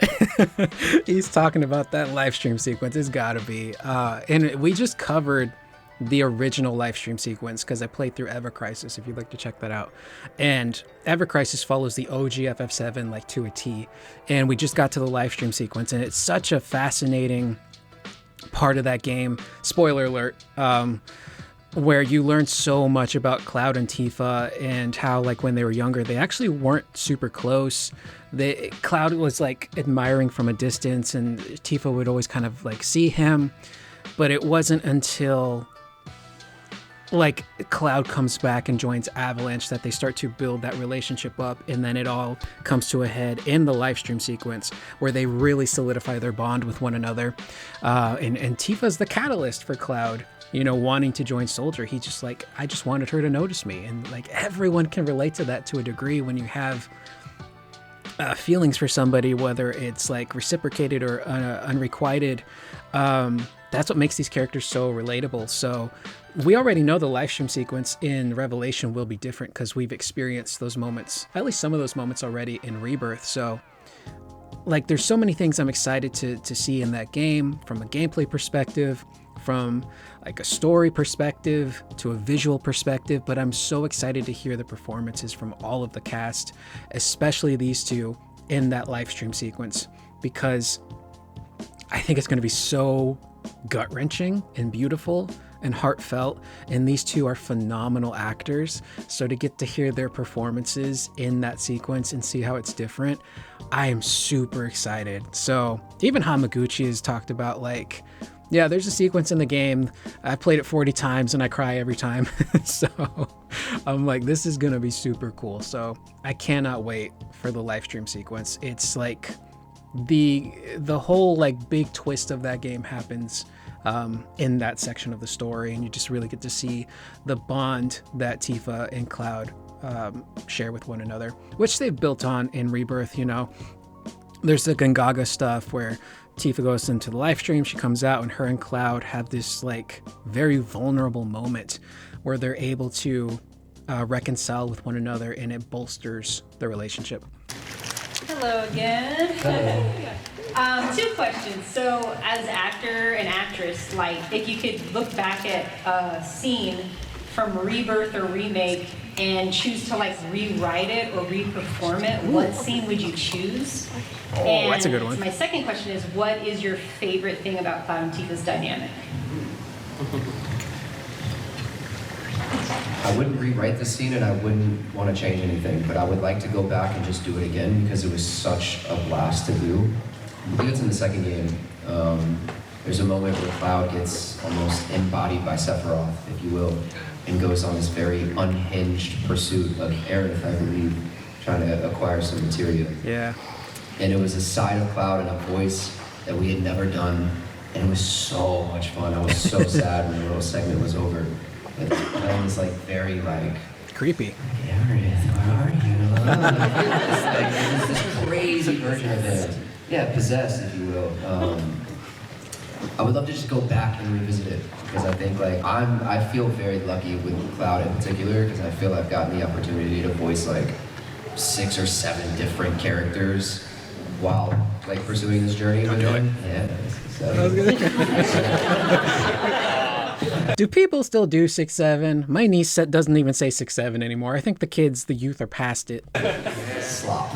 He's talking about that live stream sequence. It's gotta be. And we just covered the original live stream sequence because I played through Ever Crisis, if you'd like to check that out. And Ever Crisis follows the OG FF7 like to a T. And we just got to the live stream sequence, and it's such a fascinating part of that game. Spoiler alert. Where you learn so much about Cloud and Tifa and how, like, when they were younger, they actually weren't super close. Cloud was like admiring from a distance, and Tifa would always kind of like see him. But it wasn't until like Cloud comes back and joins Avalanche that they start to build that relationship up, and then it all comes to a head in the live stream sequence where they really solidify their bond with one another. And Tifa's the catalyst for Cloud, you know, wanting to join Soldier. He just like, I just wanted her to notice me. And like everyone can relate to that to a degree when you have feelings for somebody, whether it's like reciprocated or unrequited. That's what makes these characters so relatable. So we already know the live stream sequence in Revelation will be different because we've experienced those moments, at least some of those moments already in Rebirth. So like there's so many things I'm excited to see in that game, from a gameplay perspective, from like a story perspective to a visual perspective. But I'm so excited to hear the performances from all of the cast, especially these two in that live stream sequence, because I think it's going to be so gut-wrenching and beautiful and heartfelt, and these two are phenomenal actors. So to get to hear their performances in that sequence and see how it's different, I am super excited. So even Hamaguchi has talked about like, yeah, there's a sequence in the game, I played it 40 times and I cry every time. So I'm like, this is gonna be super cool. So I cannot wait for the live stream sequence. It's like the whole like big twist of that game happens in that section of the story, and you just really get to see the bond that Tifa and Cloud share with one another, which they've built on in Rebirth. You know, there's the Gongaga stuff where Tifa goes into the live stream, she comes out, and her and Cloud have this like very vulnerable moment where they're able to reconcile with one another, and it bolsters the relationship. Hello again. Hello. 2 questions. So, as actor and actress, like, if you could look back at a scene from Rebirth or Remake and choose to like rewrite it or re-perform it, what scene would you choose? Oh, and that's a good one. My second question is, what is your favorite thing about Cloud and Tifa's dynamic? I wouldn't rewrite the scene, and I wouldn't want to change anything, but I would like to go back and just do it again because it was such a blast to do. I believe it's in the second game. There's a moment where Cloud gets almost embodied by Sephiroth, if you will, and goes on this very unhinged pursuit of Aerith, I believe, trying to acquire some materia. Yeah. And it was a side of Cloud and a voice that we had never done, and it was so much fun. I was so sad when the little segment was over. But playing this like very like Creepy. Aerith, where are you? It was this crazy version of it. Yeah, possessed, if you will. I would love to just go back and revisit it because I think like I feel very lucky with Cloud in particular because I feel I've gotten the opportunity to voice like 6 or 7 different characters while like pursuing this journey with him. Yeah. Do people still do 6-7? My niece doesn't even say 6-7 anymore. I think the youth are past it. Slop.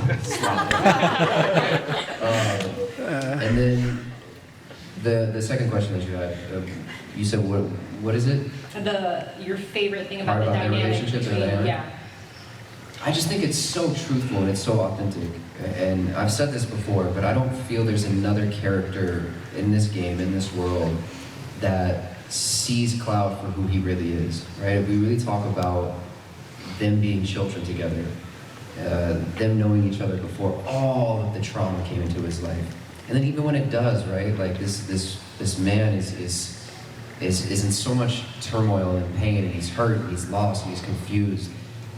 And then the second question that you had, you said what is it? Your favorite thing Part about the about their dynamic relationships or between, dynamic? yeah. I just think it's so truthful and it's so authentic. And I've said this before, but I don't feel there's another character in this game, in this world, that sees Cloud for who he really is, right? If we really talk about them being children together, them knowing each other before all of the trauma came into his life. And then even when it does, right? Like this man is in so much turmoil and pain, and he's hurt, and he's lost, and he's confused.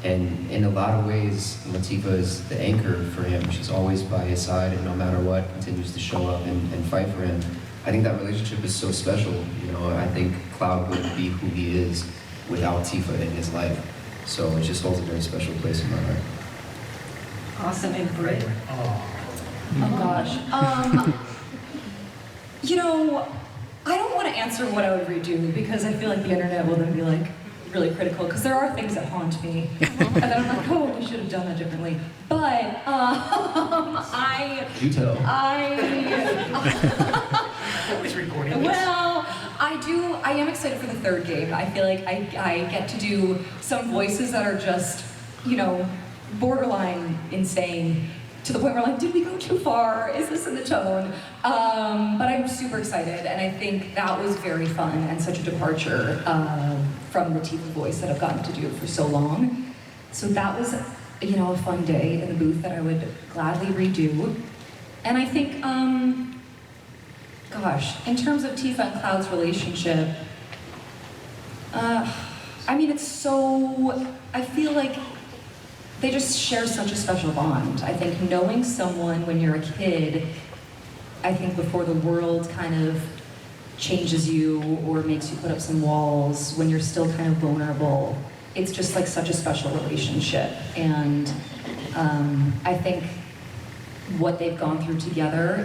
And in a lot of ways, Tifa is the anchor for him. She's always by his side, and no matter what, continues to show up and fight for him. I think that relationship is so special. You know, I think Cloud wouldn't be who he is without Tifa in his life. So it just holds a very special place in my heart. Awesome. And Britt? Oh gosh. You know, I don't want to answer what I would redo because I feel like the internet will then be like really critical because there are things that haunt me and then I'm like, oh, we should have done that differently. But You tell. Always recording this. Well, I am excited for the third game. I feel like I get to do some voices that are just, you know, borderline insane to the point where like, did we go too far? Is this in the tone? But I'm super excited, and I think that was very fun and such a departure from the Tifa voice that I've gotten to do for so long. So that was, you know, a fun day in the booth that I would gladly redo. And I think, gosh, in terms of Tifa and Cloud's relationship, I mean, it's so, I feel like they just share such a special bond. I think knowing someone when you're a kid, I think before the world kind of changes you or makes you put up some walls, when you're still kind of vulnerable, it's just like such a special relationship. And I think what they've gone through together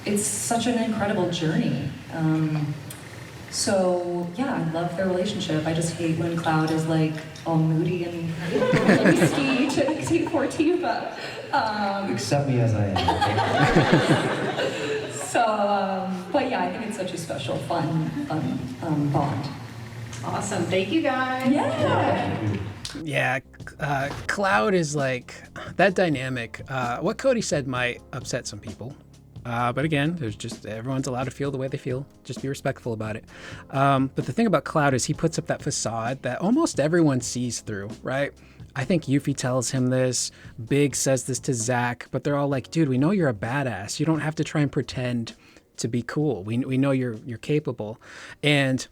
it's such an incredible journey. So yeah, I love their relationship. I just hate when Cloud is like all moody and risky to poor Tifa. Accept me as I am. But yeah, I think it's such a special, fun bond. Awesome. Thank you, guys. Yeah. Cloud is like that dynamic. What Cody said might upset some people. But again, there's just everyone's allowed to feel the way they feel. Just be respectful about it. But the thing about Cloud is he puts up that facade that almost everyone sees through, right? I think Yuffie tells him this. Big says this to Zack, but they're all like, "Dude, we know you're a badass. You don't have to try and pretend to be cool. We know you're capable." And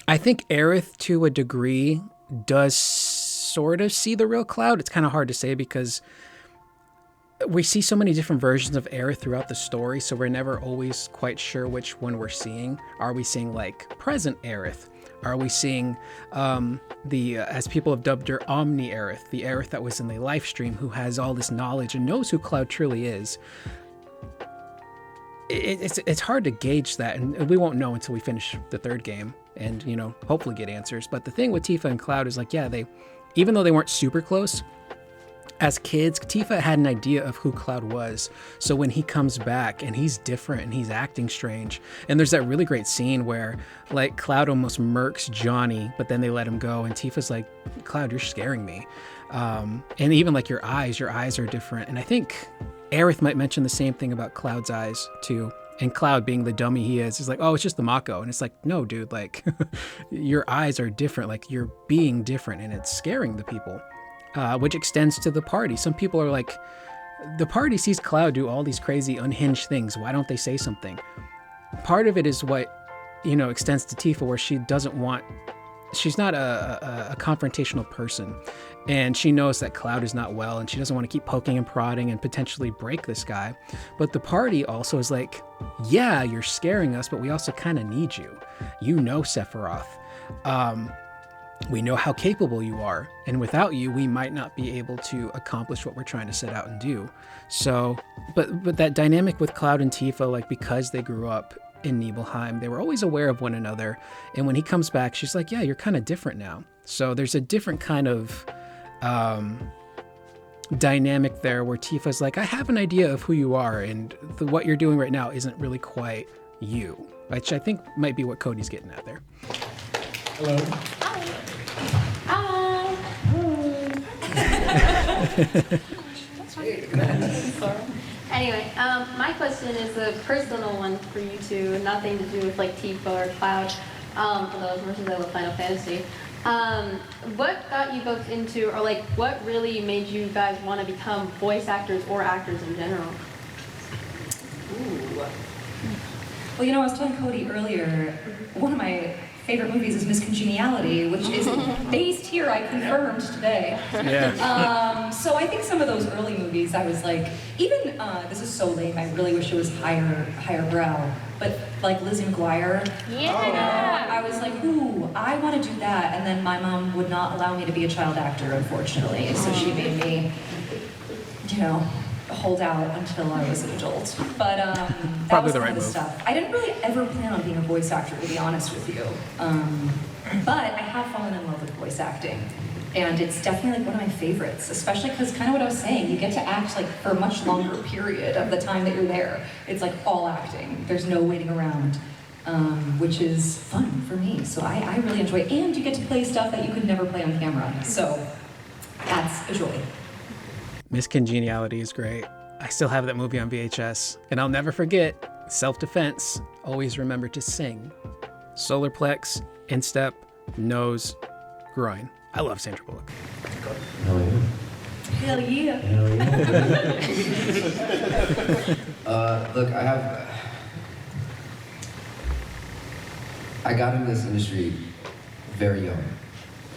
I think Aerith, to a degree, does sort of see the real Cloud. It's kind of hard to say because we see so many different versions of Aerith throughout the story, so we're never always quite sure which one we're seeing. Are we seeing like present Aerith? Are we seeing as people have dubbed her, Omni Aerith, the Aerith that was in the live stream who has all this knowledge and knows who Cloud truly is? It's hard to gauge that, and we won't know until we finish the third game and, you know, hopefully get answers. But the thing with Tifa and Cloud is like, yeah, even though they weren't super close, as kids, Tifa had an idea of who Cloud was. So when he comes back and he's different and he's acting strange, and there's that really great scene where like Cloud almost murks Johnny, but then they let him go, and Tifa's like, "Cloud, you're scaring me." And even like your eyes are different. And I think Aerith might mention the same thing about Cloud's eyes too. And Cloud, being the dummy he is like, "Oh, it's just the Mako." And it's like, no, dude, like your eyes are different. Like you're being different, and it's scaring the people. Which extends to the party. Some people are like, the party sees Cloud do all these crazy unhinged things. Why don't they say something? Part of it is what, you know, extends to Tifa, where she doesn't want she's not a confrontational person, and she knows that Cloud is not well, and she doesn't want to keep poking and prodding and potentially break this guy. But the party also is like, yeah, you're scaring us, but we also kind of need you. You know, Sephiroth. We know how capable you are, and without you, we might not be able to accomplish what we're trying to set out and do. So, but that dynamic with Cloud and Tifa, like, because they grew up in Nibelheim, they were always aware of one another. And when he comes back, she's like, yeah, you're kind of different now. So there's a different kind of dynamic there where Tifa's like, I have an idea of who you are, and what you're doing right now isn't really quite you, which I think might be what Cody's getting at there. Hello. Anyway, my question is a personal one for you two, nothing to do with like Tifa or Cloud, although as much as I love Final Fantasy. What got you both into, or like what really made you guys want to become voice actors or actors in general? Ooh. Well, you know, I was telling Cody earlier, one of my favorite movies is Miss Congeniality, which is based here, I confirmed today. Yeah. So I think some of those early movies, I was like, even, this is so lame, I really wish it was higher brow, but like Lizzie McGuire. Yeah. I was like, ooh, I want to do that, and then my mom would not allow me to be a child actor, unfortunately, so she made me, you know, hold out until I was an adult. But that Probably was the some right of the move. stuff. I didn't really ever plan on being a voice actor, to be honest with you. But I have fallen in love with voice acting. And it's definitely like one of my favorites, especially because kind of what I was saying, you get to act like for a much longer period of the time that you're there. It's like all acting. There's no waiting around, which is fun for me. So I really enjoy it. And you get to play stuff that you could never play on camera. So that's a joy. Miss Congeniality is great. I still have that movie on VHS, and I'll never forget, self-defense, always remember to sing. Solar plex, instep, nose, groin. I love Sandra Bullock. Hell yeah. Hell yeah. Hell yeah. Look, I got into this industry very young.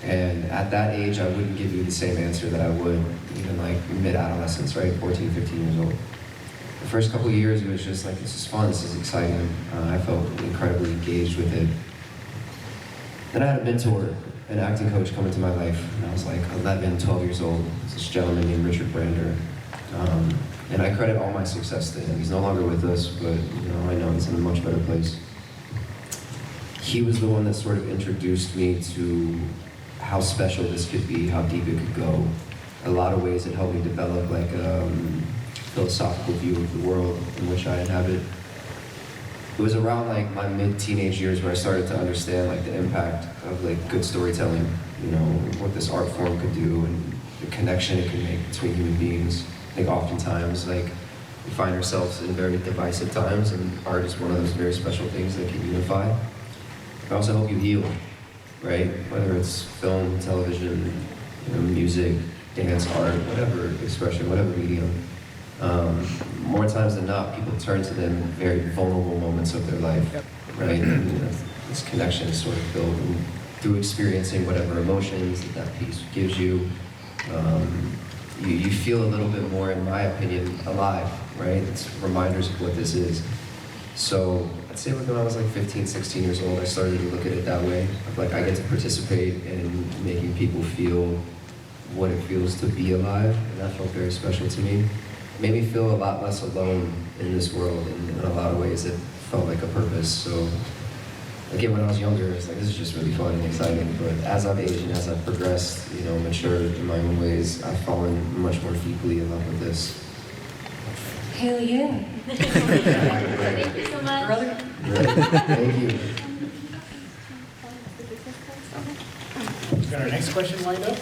And at that age, I wouldn't give you the same answer that I would even like mid-adolescence, right? 14, 15 years old. The first couple of years, it was just like, this is fun, this is exciting. I felt incredibly engaged with it. Then I had a mentor, an acting coach come into my life, and I was like 11, 12 years old. This gentleman named Richard Brander. And I credit all my success to him. He's no longer with us, but you know, I know he's in a much better place. He was the one that sort of introduced me to how special this could be, how deep it could go. A lot of ways it helped me develop like a philosophical view of the world in which I inhabit. It was around like my mid-teenage years where I started to understand like the impact of like good storytelling, you know, what this art form could do and the connection it can make between human beings. I think oftentimes like we find ourselves in very divisive times, and art is one of those very special things that can unify. I also help you heal, right? Whether it's film, television, you know, music, dance, art, whatever expression, whatever medium. More times than not, people turn to them in very vulnerable moments of their life, right? And you know, this connection is sort of built through experiencing whatever emotions that piece gives you. You feel a little bit more, in my opinion, alive, right? It's reminders of what this is. So I'd say when I was like 15, 16 years old, I started to look at it that way. Like I get to participate in making people feel what it feels to be alive, and that felt very special to me. It made me feel a lot less alone in this world, and in a lot of ways it felt like a purpose. So again, when I was younger, it's like, this is just really fun and exciting, but as I've aged and as I've progressed, you know, matured in my own ways, I've fallen much more deeply in love with this. Hell yeah. Thank you so much. Brother. Thank you. Got our next question lined up.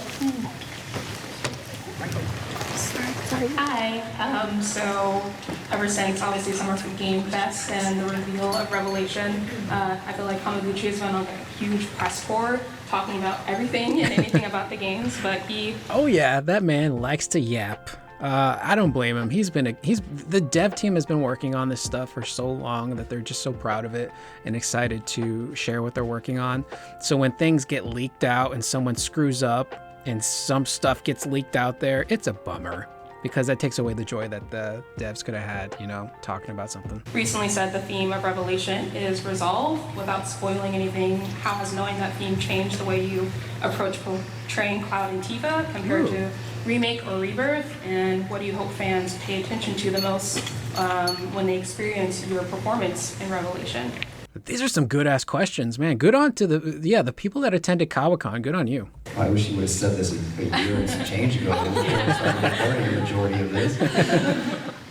Hi. So ever since obviously Summer Game Fest and the reveal of Revelation, I feel like Hamaguchi has been on a huge press tour talking about everything and anything about the games, but he... Oh yeah, that man likes to yap. I don't blame him. The dev team has been working on this stuff for so long that they're just so proud of it and excited to share what they're working on. So when things get leaked out and someone screws up and some stuff gets leaked out there, it's a bummer because that takes away the joy that the devs could have had, you know, talking about something. Recently said the theme of Revelation is resolve. Without spoiling anything, how has knowing that theme changed the way you approach portraying Cloud and Tifa compared to Remake or Rebirth? And what do you hope fans pay attention to the most when they experience your performance in Revelation? These are some good ass questions, man. Good on to the people that attended Kawacon. Good on you. I wish you would have said this a year and some change ago. And we started recording the majority of this.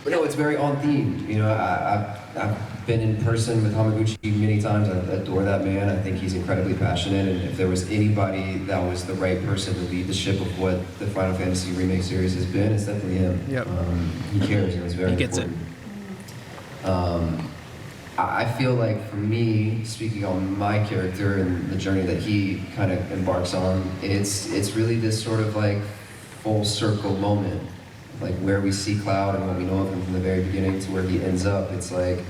But no, it's very on theme. You know, I've been in person with Hamaguchi many times. I adore that man. I think he's incredibly passionate. And if there was anybody that was the right person to lead the ship of what the Final Fantasy Remake series has been, it's definitely him. Yep. He cares, and it's very important. I feel like for me, speaking on my character and the journey that he kind of embarks on, it's really this sort of like full circle moment, like where we see Cloud and what we know of him from the very beginning to where he ends up. It's like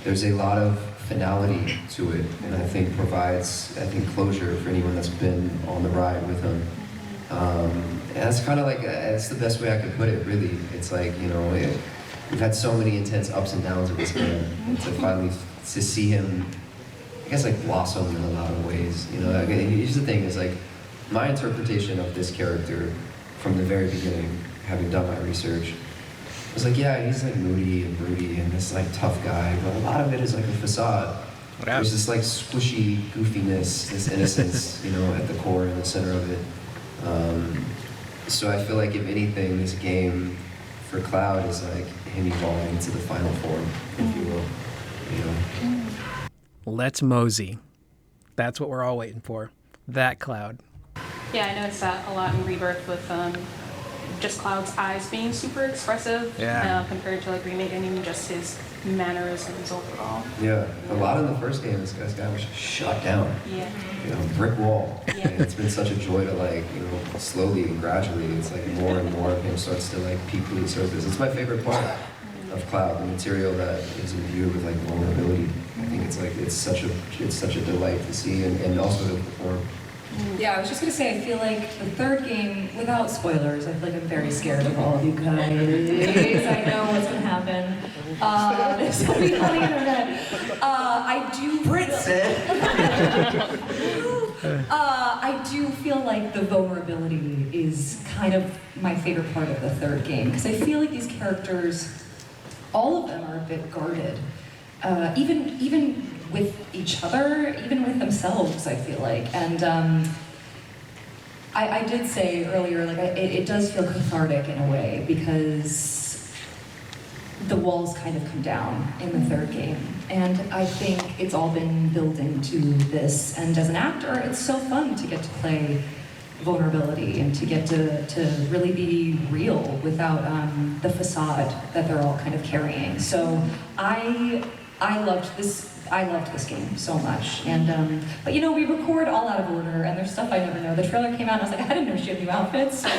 there's a lot of finality to it, and I think provides closure for anyone that's been on the ride with him. And that's kind of like that's the best way I could put it. Really, it's like, you know. We've had so many intense ups and downs with this man, and to finally to see him, I guess, like blossom in a lot of ways. You know, here's the thing: is like my interpretation of this character from the very beginning, having done my research, was like, yeah, he's like moody and broody and this like tough guy, but a lot of it is like a facade. There's this like squishy goofiness, this innocence, you know, at the core and the center of it. So I feel like if anything, this game for Cloud is like him evolving into the final form, if you will. You know. Let's mosey. That's what we're all waiting for. That Cloud. Yeah, I noticed that a lot in Rebirth with just Cloud's eyes being super expressive compared to like Remake and even just his mannerisms overall. Yeah, a lot in the first game, this guy was shut down. Yeah. You know, brick wall. Yeah. And it's been such a joy to like, you know, slowly and gradually, it's like more and more of him starts to like peek through the surface. It's my favorite part of Cloud, the material that is imbued with like vulnerability. I think it's like it's such a delight to see and also to perform. Yeah, I was just gonna say, I feel like the third game, without spoilers, I feel like I'm very scared of all of you guys. I know what's gonna happen. There's something on the internet. I do. Britt said. I do feel like the vulnerability is kind of my favorite part of the third game, because I feel like these characters, all of them are a bit guarded. Even with each other, even with themselves, I feel like. And I did say earlier, like it does feel cathartic in a way, because the walls kind of come down in the third game. And I think it's all been built into this. And as an actor, it's so fun to get to play vulnerability and to get to really be real without the facade that they're all kind of carrying. So I loved this game so much. And but you know, we record all out of order, and there's stuff I never know. The trailer came out, and I was like, I didn't know she had new outfits. So,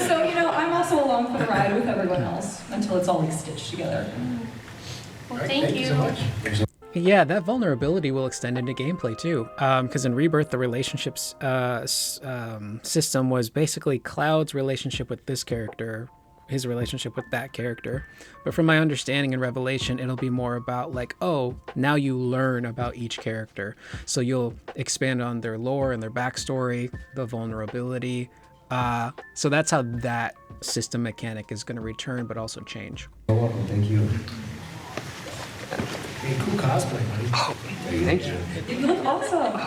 so you know, I'm also along for the ride with everyone else until it's all like stitched together. Well, thank you so much. Yeah, that vulnerability will extend into gameplay too. Because in Rebirth, the relationships system was basically Cloud's relationship with this character, his relationship with that character. But from my understanding in Revelation, it'll be more about like, oh, now you learn about each character. So you'll expand on their lore and their backstory, the vulnerability. So that's how that system mechanic is going to return, but also change. You're welcome, thank you. Hey, cool cosplay, buddy. Oh, thank you. You look awesome.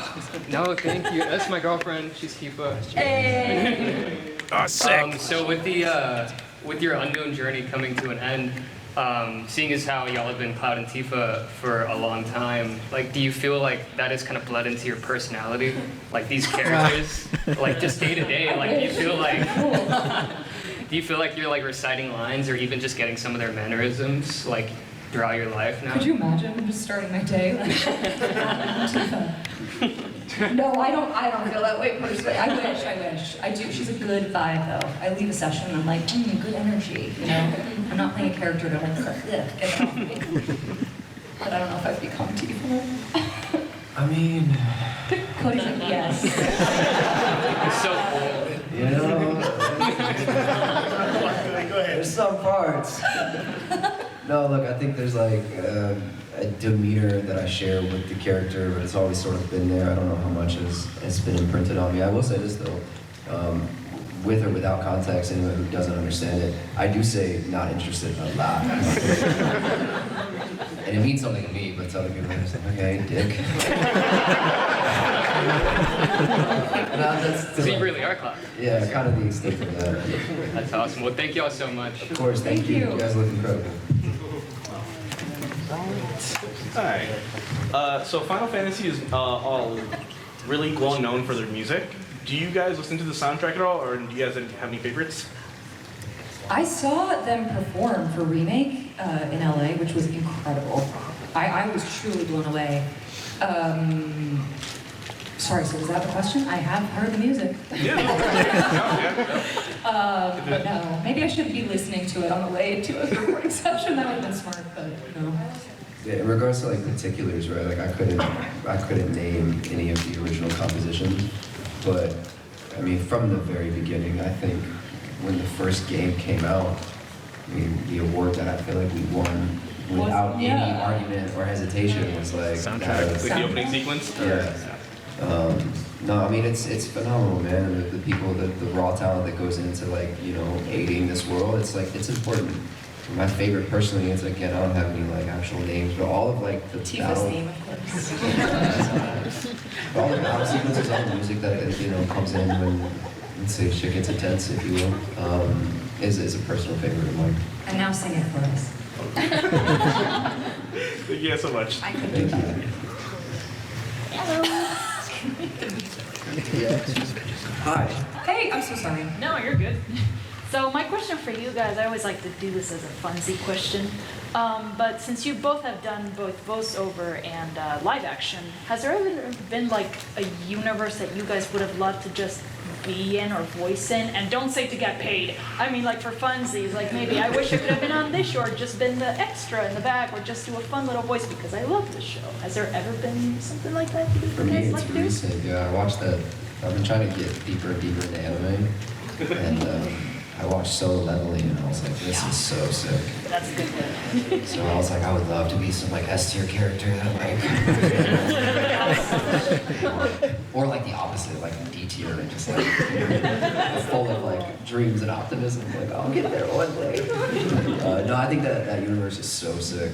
No, thank you. That's my girlfriend. She's Tifa. Hey. Oh, sick. So with your unknown journey coming to an end, seeing as how y'all have been Cloud and Tifa for a long time, like, do you feel like that is kind of bled into your personality? Like these characters, like just day to day, like do you feel like you're like reciting lines or even just getting some of their mannerisms, like throughout your life now? Could you imagine just starting my day like Tifa? No, I don't feel that way personally. I wish. I do. She's a good vibe though. I leave a session and I'm like, good energy, you know? I'm not playing a character that I'm like, get it off me. But I don't know if I've become Tifa. I mean, Cody's like, yes. So you know, Go ahead. there's some parts. No, look, I think there's like a demeanor that I share with the character, but it's always sort of been there. I don't know how much has been imprinted on me. I will say this though, with or without context, anyone who doesn't understand it, I do say not interested a lot. And it means something to me, but to other people, it's like, okay, dick. so you really are Cloud. Yeah, kind of the extent of that. That's awesome. Well, thank you all so much. Of course, thank you. You guys look incredible. Alright. So Final Fantasy is all really well known for their music. Do you guys listen to the soundtrack at all, or do you guys have any favorites? I saw them perform for Remake in LA, which was incredible. I was truly blown away. Sorry, so was that the question? I have heard the music. But no, maybe I should be listening to it on the way to a recording session. That would have been smart, but no. Yeah, in regards to like particulars, right? Like I couldn't name any of the original compositions, but I mean from the very beginning, I think when the first game came out, I mean the award that I feel like we won without any argument or hesitation was like soundtrack, like the opening sequence. Yeah. No, I mean it's phenomenal, man. And the people, the raw talent that goes into like aiding this world, it's like it's important. My favorite personally is, again, I don't have any like actual names, but all of like the Tifa's name, of course. all the battle sequences, all the music that comes in when, let's say, shit gets intense, if you will, is a personal favorite of mine. And now sing it for us. Thank you guys so much. I could do that. Hi. Hey, I'm so sorry. No, you're good. So my question for you guys, I always like to do this as a funsy question, but since you both have done both voiceover and live action, has there ever been like a universe that you guys would have loved to just be in or voice in? And don't say to get paid. I mean like for funsies, like maybe I wish I could have been on this show or just been the extra in the back or just do a fun little voice because I love this show. Has there ever been something like that you For me, guys it's like to do? recent. Yeah, I watched that. I've been trying to get deeper and deeper into anime, and I watched Solo Leveling, and I was like, this is so sick. That's a good one. So I was like, I would love to be some like S tier character that like, or like the opposite, like D tier, and just like full of like dreams and optimism. Like I'll get there one day. No, I think that universe is so sick.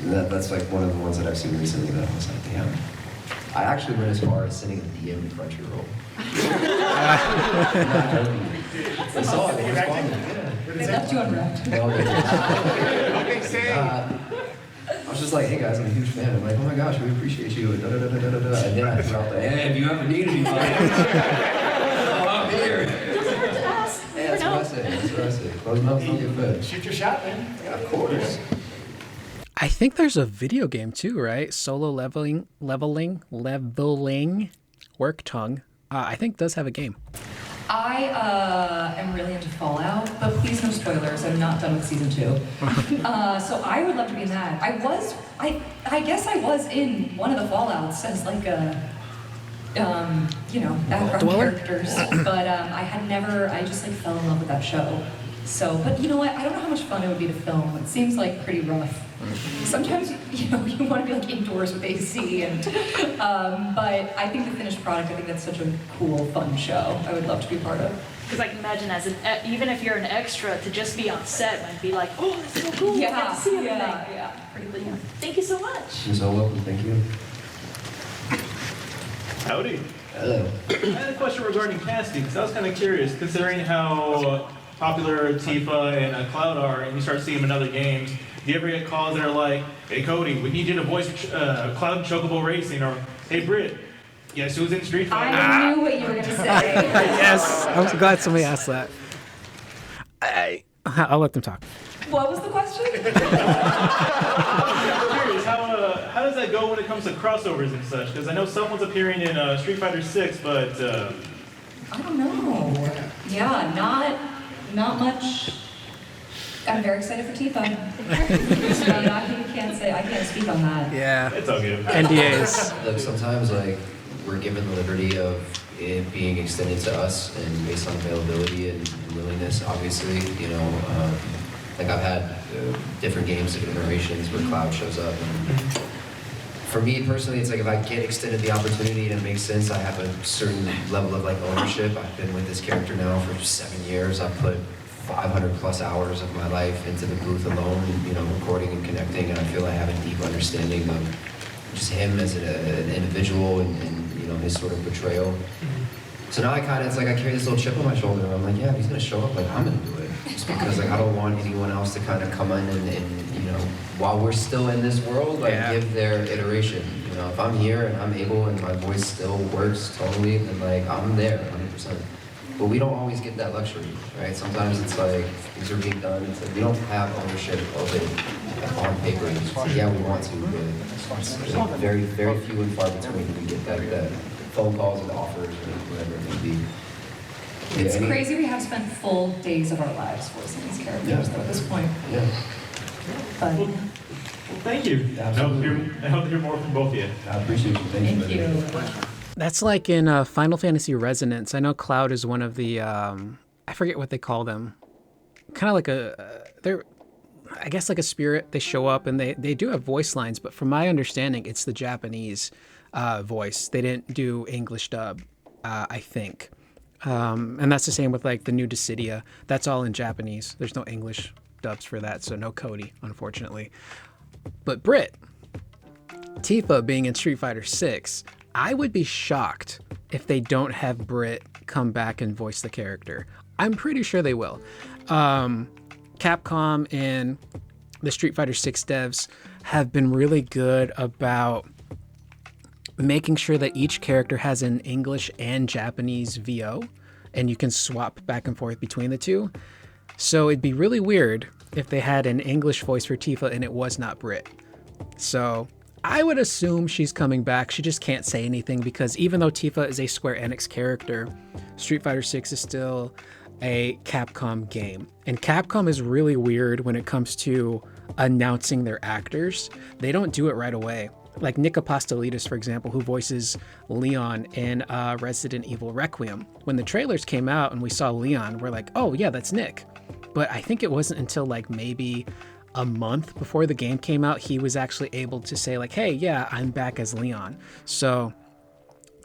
That's like one of the ones that I've seen recently that I was like, damn. I actually went as far as sending a DM to Crunchyroll. They saw it, they responded. They left you unwrapped. I was just like, hey guys, I'm a huge fan. I'm like, oh my gosh, we appreciate you. And then I threw out the, hey, if you ever need anybody, I'm here. Doesn't hurt to ask. Yeah, that's what I say. That's what I say. Close mouths don't get fed. Shoot your shot, man. Yeah, of course. I think there's a video game too, right? Solo leveling, work tongue. I think does have a game. I am really into Fallout, but please no spoilers. I'm not done with season 2. So I would love to be in that. I guess I was in one of the Fallouts as like a, background characters. But I just like fell in love with that show. So, but you know what? I don't know how much fun it would be to film. It seems like pretty rough. Sometimes, you want to be like indoors with AC, but I think the finished product, I think that's such a cool, fun show. I would love to be a part of. Because I can imagine even if you're an extra, to just be on set and be like, oh, that's so cool. Yeah, I get to see everything. yeah. Pretty cool. Thank you so much. You're so welcome, thank you. Howdy. Hello. I had a question regarding casting, because I was kind of curious, considering how popular Tifa and Cloud are, and you start seeing them in other games. Do you ever get calls that are like, hey Cody, we need you to voice Cloud and Chocobo Racing, or hey Britt, guess who's in Street Fighter? I knew what you were going to say. Yes, I'm so glad somebody asked that. I'll let them talk. What was the question? I'm curious, how does that go when it comes to crossovers and such? Because I know someone's appearing in Street Fighter VI, but I don't know. Yeah, not much. I'm very excited for Tifa. So I can't speak on that. Yeah. It's all good. NDAs. Look, sometimes like we're given the liberty of it being extended to us, and based on availability and willingness, obviously, you know, like I've had different games, different iterations where Cloud shows up. And for me personally, it's like if I get extended the opportunity and it makes sense, I have a certain level of like ownership. I've been with this character now for 7 years. I've put 500 plus hours of my life into the booth alone, you know, recording and connecting, and I feel I have a deep understanding of just him as an individual and you know, his sort of portrayal. So now it's like I carry this little chip on my shoulder, and I'm like, yeah, if he's gonna show up, like I'm gonna do it. Just because like I don't want anyone else to kind of come in and you know, while we're still in this world, like give their iteration. You know, if I'm here and I'm able and my voice still works totally, then like I'm there 100%. But we don't always get that luxury, right? Sometimes it's like things are being done. It's like we don't have ownership of it on paper. So yeah, we want to, but it's like very, very few and far between we get that phone calls and offers or whatever it may be. It's crazy we have spent full days of our lives voicing these characters though, at this point. Yeah. But, well, thank you. I hope to hear more from both of you. I appreciate you. Thank you. That's like in Final Fantasy Resonance. I know Cloud is one of the, I forget what they call them. Kind of like they're, I guess like a spirit. They show up and they do have voice lines, but from my understanding, it's the Japanese voice. They didn't do English dub, I think. And that's the same with like the new Dissidia. That's all in Japanese. There's no English dubs for that, so no Cody, unfortunately. But Britt, Tifa being in Street Fighter VI, I would be shocked if they don't have Britt come back and voice the character. I'm pretty sure they will. Capcom and the Street Fighter VI devs have been really good about making sure that each character has an English and Japanese VO, and you can swap back and forth between the two. So it'd be really weird if they had an English voice for Tifa and it was not Britt. So I would assume she's coming back. She just can't say anything because even though Tifa is a Square Enix character, Street Fighter VI is still a Capcom game. And Capcom is really weird when it comes to announcing their actors. They don't do it right away. Like Nick Apostolides, for example, who voices Leon in Resident Evil Requiem. When the trailers came out and we saw Leon, we're like, oh yeah, that's Nick. But I think it wasn't until like maybe a month before the game came out, he was actually able to say like, hey, yeah, I'm back as Leon. So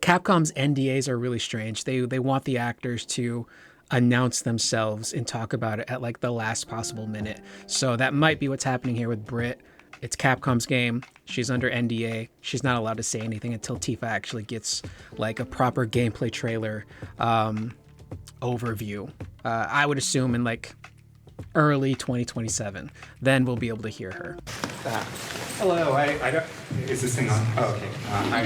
Capcom's NDAs are really strange. They want the actors to announce themselves and talk about it at like the last possible minute. So that might be what's happening here with Britt. It's Capcom's game. She's under NDA. She's not allowed to say anything until Tifa actually gets like a proper gameplay trailer overview. I would assume in like early 2027. Then we'll be able to hear her. Hello, I don't, is this thing on? Oh, okay. I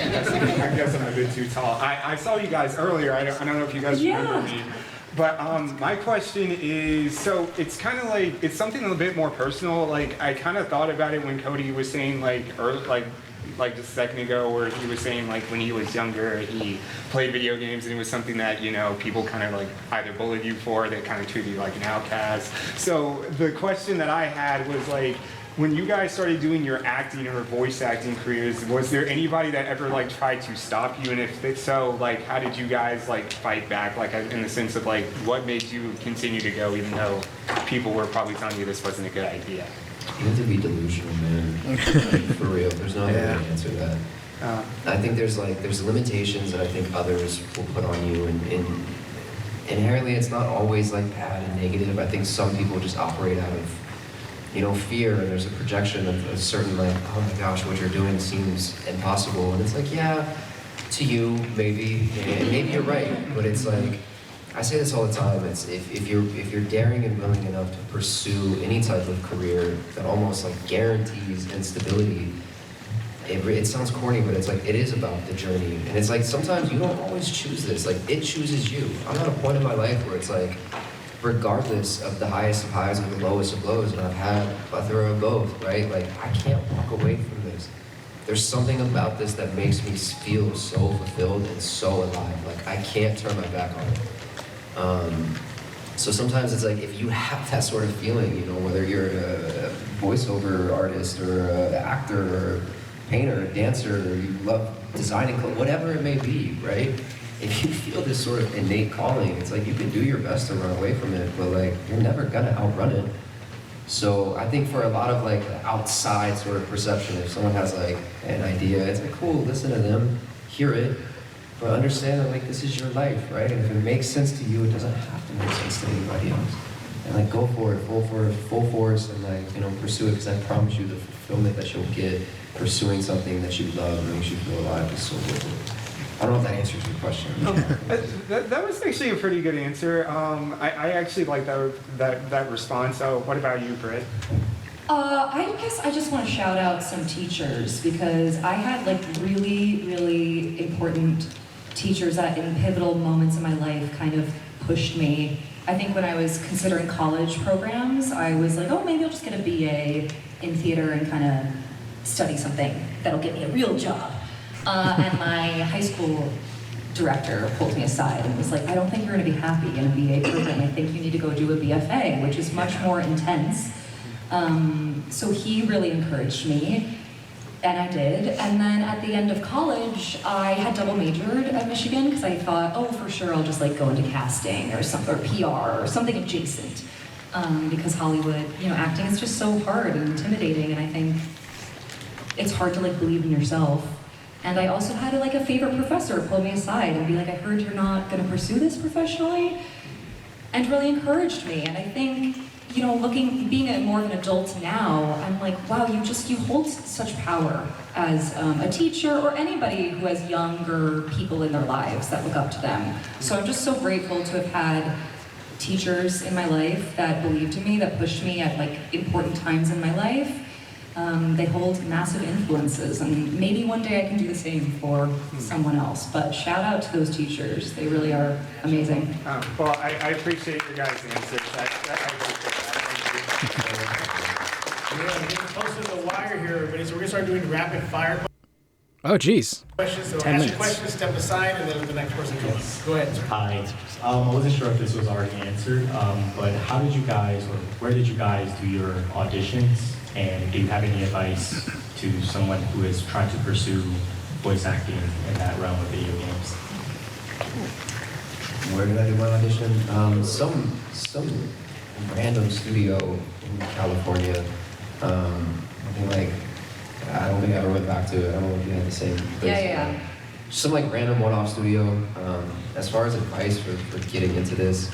guess I'm a bit too tall. I saw you guys earlier. I don't know if you guys remember me. But my question is, so it's kind of like, it's something a bit more personal. Like, I kind of thought about it when Cody was saying, like just a second ago, where he was saying, like, when he was younger, he played video games, and it was something that, you know, people kind of, like, either bullied you for, they kind of treated you like an outcast. So the question that I had was, like, when you guys started doing your acting or voice acting careers, was there anybody that ever like tried to stop you? And if so, like how did you guys like fight back? Like in the sense of like what made you continue to go even though people were probably telling you this wasn't a good idea? You have to be delusional, man. For real. There's no other way to answer that. I think there's limitations that I think others will put on you, and inherently it's not always like bad and negative. I think some people just operate out of, you know, fear, and there's a projection of a certain like, oh my gosh, what you're doing seems impossible. And it's like, yeah, to you, maybe, and maybe you're right, but it's like, I say this all the time, it's if you're daring and willing enough to pursue any type of career that almost like guarantees instability, it sounds corny, but it's like, it is about the journey. And it's like, sometimes you don't always choose this, like it chooses you. I'm at a point in my life where it's like, regardless of the highest of highs and the lowest of lows, and I've had a plethora of both, right? Like, I can't walk away from this. there's something about this that makes me feel so fulfilled and so alive. Like, I can't turn my back on it. So sometimes it's like, if you have that sort of feeling, you know, whether you're a voiceover artist or an actor or painter, a dancer, or you love designing, whatever it may be, right? If you feel this sort of innate calling, it's like you can do your best to run away from it, but like, you're never gonna outrun it. So I think for a lot of like outside sort of perception, if someone has like an idea, it's like, cool, listen to them, hear it, but understand that like this is your life, right? And if it makes sense to you, it doesn't have to make sense to anybody else. And like go for it, full force, and like, you know, pursue it, because I promise you the fulfillment that you'll get pursuing something that you love and makes you feel alive is so worth it. I don't know if that answers your question. That was actually a pretty good answer. I actually like that response. So what about you, Britt? I guess I just want to shout out some teachers, because I had like really, really important teachers that in pivotal moments in my life kind of pushed me. I think when I was considering college programs, I was like, oh, maybe I'll just get a BA in theater and kind of study something that'll get me a real job. And my high school director pulled me aside and was like, I don't think you're going to be happy in a BA program. I think you need to go do a BFA, which is much more intense. So he really encouraged me, and I did. And then at the end of college, I had double majored at Michigan, because I thought, oh, for sure, I'll just like go into casting or something, or PR or something adjacent. Because Hollywood, you know, acting is just so hard and intimidating, and I think it's hard to like believe in yourself. And I also had like a favorite professor pull me aside and be like, I heard you're not going to pursue this professionally, and really encouraged me. And I think, you know, being more of an adult now, I'm like, wow, you hold such power as a teacher or anybody who has younger people in their lives that look up to them. So I'm just so grateful to have had teachers in my life that believed in me, that pushed me at like important times in my life. They hold massive influences, and maybe one day I can do the same for someone else. But shout out to those teachers. They really are amazing. Well, I appreciate your guys' answers. I appreciate that. We're getting close to the wire here, everybody, so we're going to start doing rapid fire Oh, geez. questions. So 10 ask minutes. your question, step aside, and then the next person goes. Go ahead. Hi. I wasn't sure if this was already answered, but how did you guys, or where did you guys do your auditions? And do you have any advice to someone who is trying to pursue voice acting in that realm of video games? Where did I do my audition? Some random studio in California. I don't think I ever went back to it. I don't know if you had the same place. Yeah. Some like random one-off studio. As far as advice for getting into this,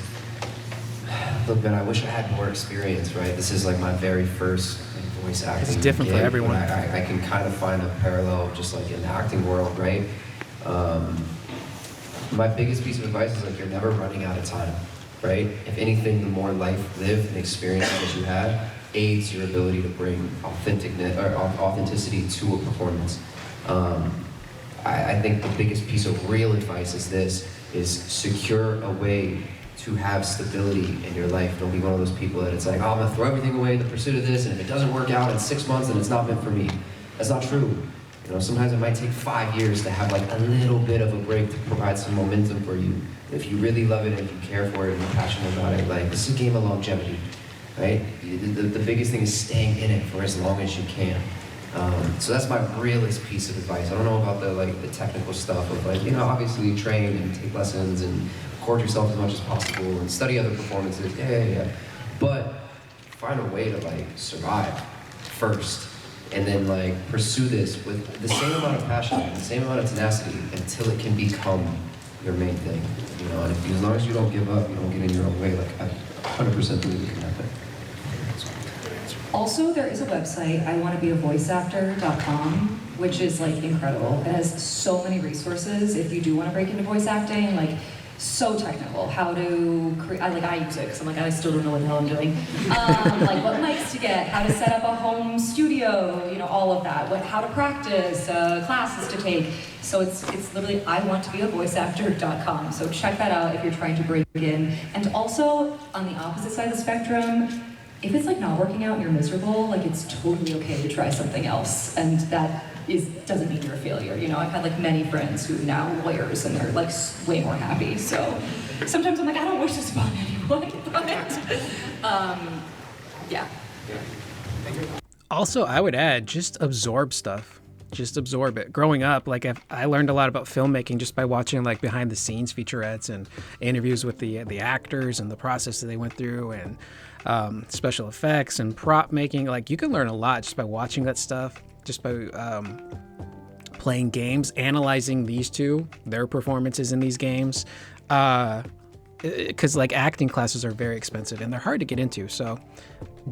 look, man, I wish I had more experience, right? This is like my very first voice acting. It's different for everyone. I can kind of find a parallel just like in the acting world, right? My biggest piece of advice is like, you're never running out of time, right? If anything, the more life lived and experience that you have aids your ability to bring authenticity to a performance. I think the biggest piece of real advice is secure a way to have stability in your life. Don't be one of those people that it's like, oh, I'm gonna throw everything away in the pursuit of this, and if it doesn't work out in 6 months, then it's not meant for me. That's not true. You know, sometimes it might take 5 years to have like a little bit of a break to provide some momentum for you. If you really love it and if you care for it and you're passionate about it, like, this is a game of longevity, right? The biggest thing is staying in it for as long as you can. So that's my realest piece of advice. I don't know about the technical stuff of like, you know, obviously train and take lessons and record yourself as much as possible and study other performances, yeah. But find a way to like survive first, and then like pursue this with the same amount of passion and the same amount of tenacity until it can become your main thing. You know, and as long as you don't give up, you don't get in your own way, like I 100% believe it can happen. Also, there is a website, iwannabeavoiceactor.com, which is like incredible. It has so many resources if you do want to break into voice acting, like so technical. How to create, I use it because I'm like, I still don't know what the hell I'm doing. Like what mics to get, how to set up a home studio, you know, all of that. How to practice, classes to take. So it's literally iwantobeavoiceactor.com. So check that out if you're trying to break in. And also, on the opposite side of the spectrum, if it's like not working out and you're miserable, like it's totally okay to try something else. And that doesn't mean you're a failure. You know, I've had like many friends who are now lawyers and they're like way more happy. So sometimes I'm like, I don't wish this upon anyone, but yeah. Also, I would add, just absorb stuff. Just absorb it. Growing up, like I learned a lot about filmmaking just by watching like behind the scenes featurettes and interviews with the actors and the process that they went through, and special effects and prop making. Like you can learn a lot just by watching that stuff, just by playing games, analyzing these two, their performances in these games. Because like acting classes are very expensive and they're hard to get into. So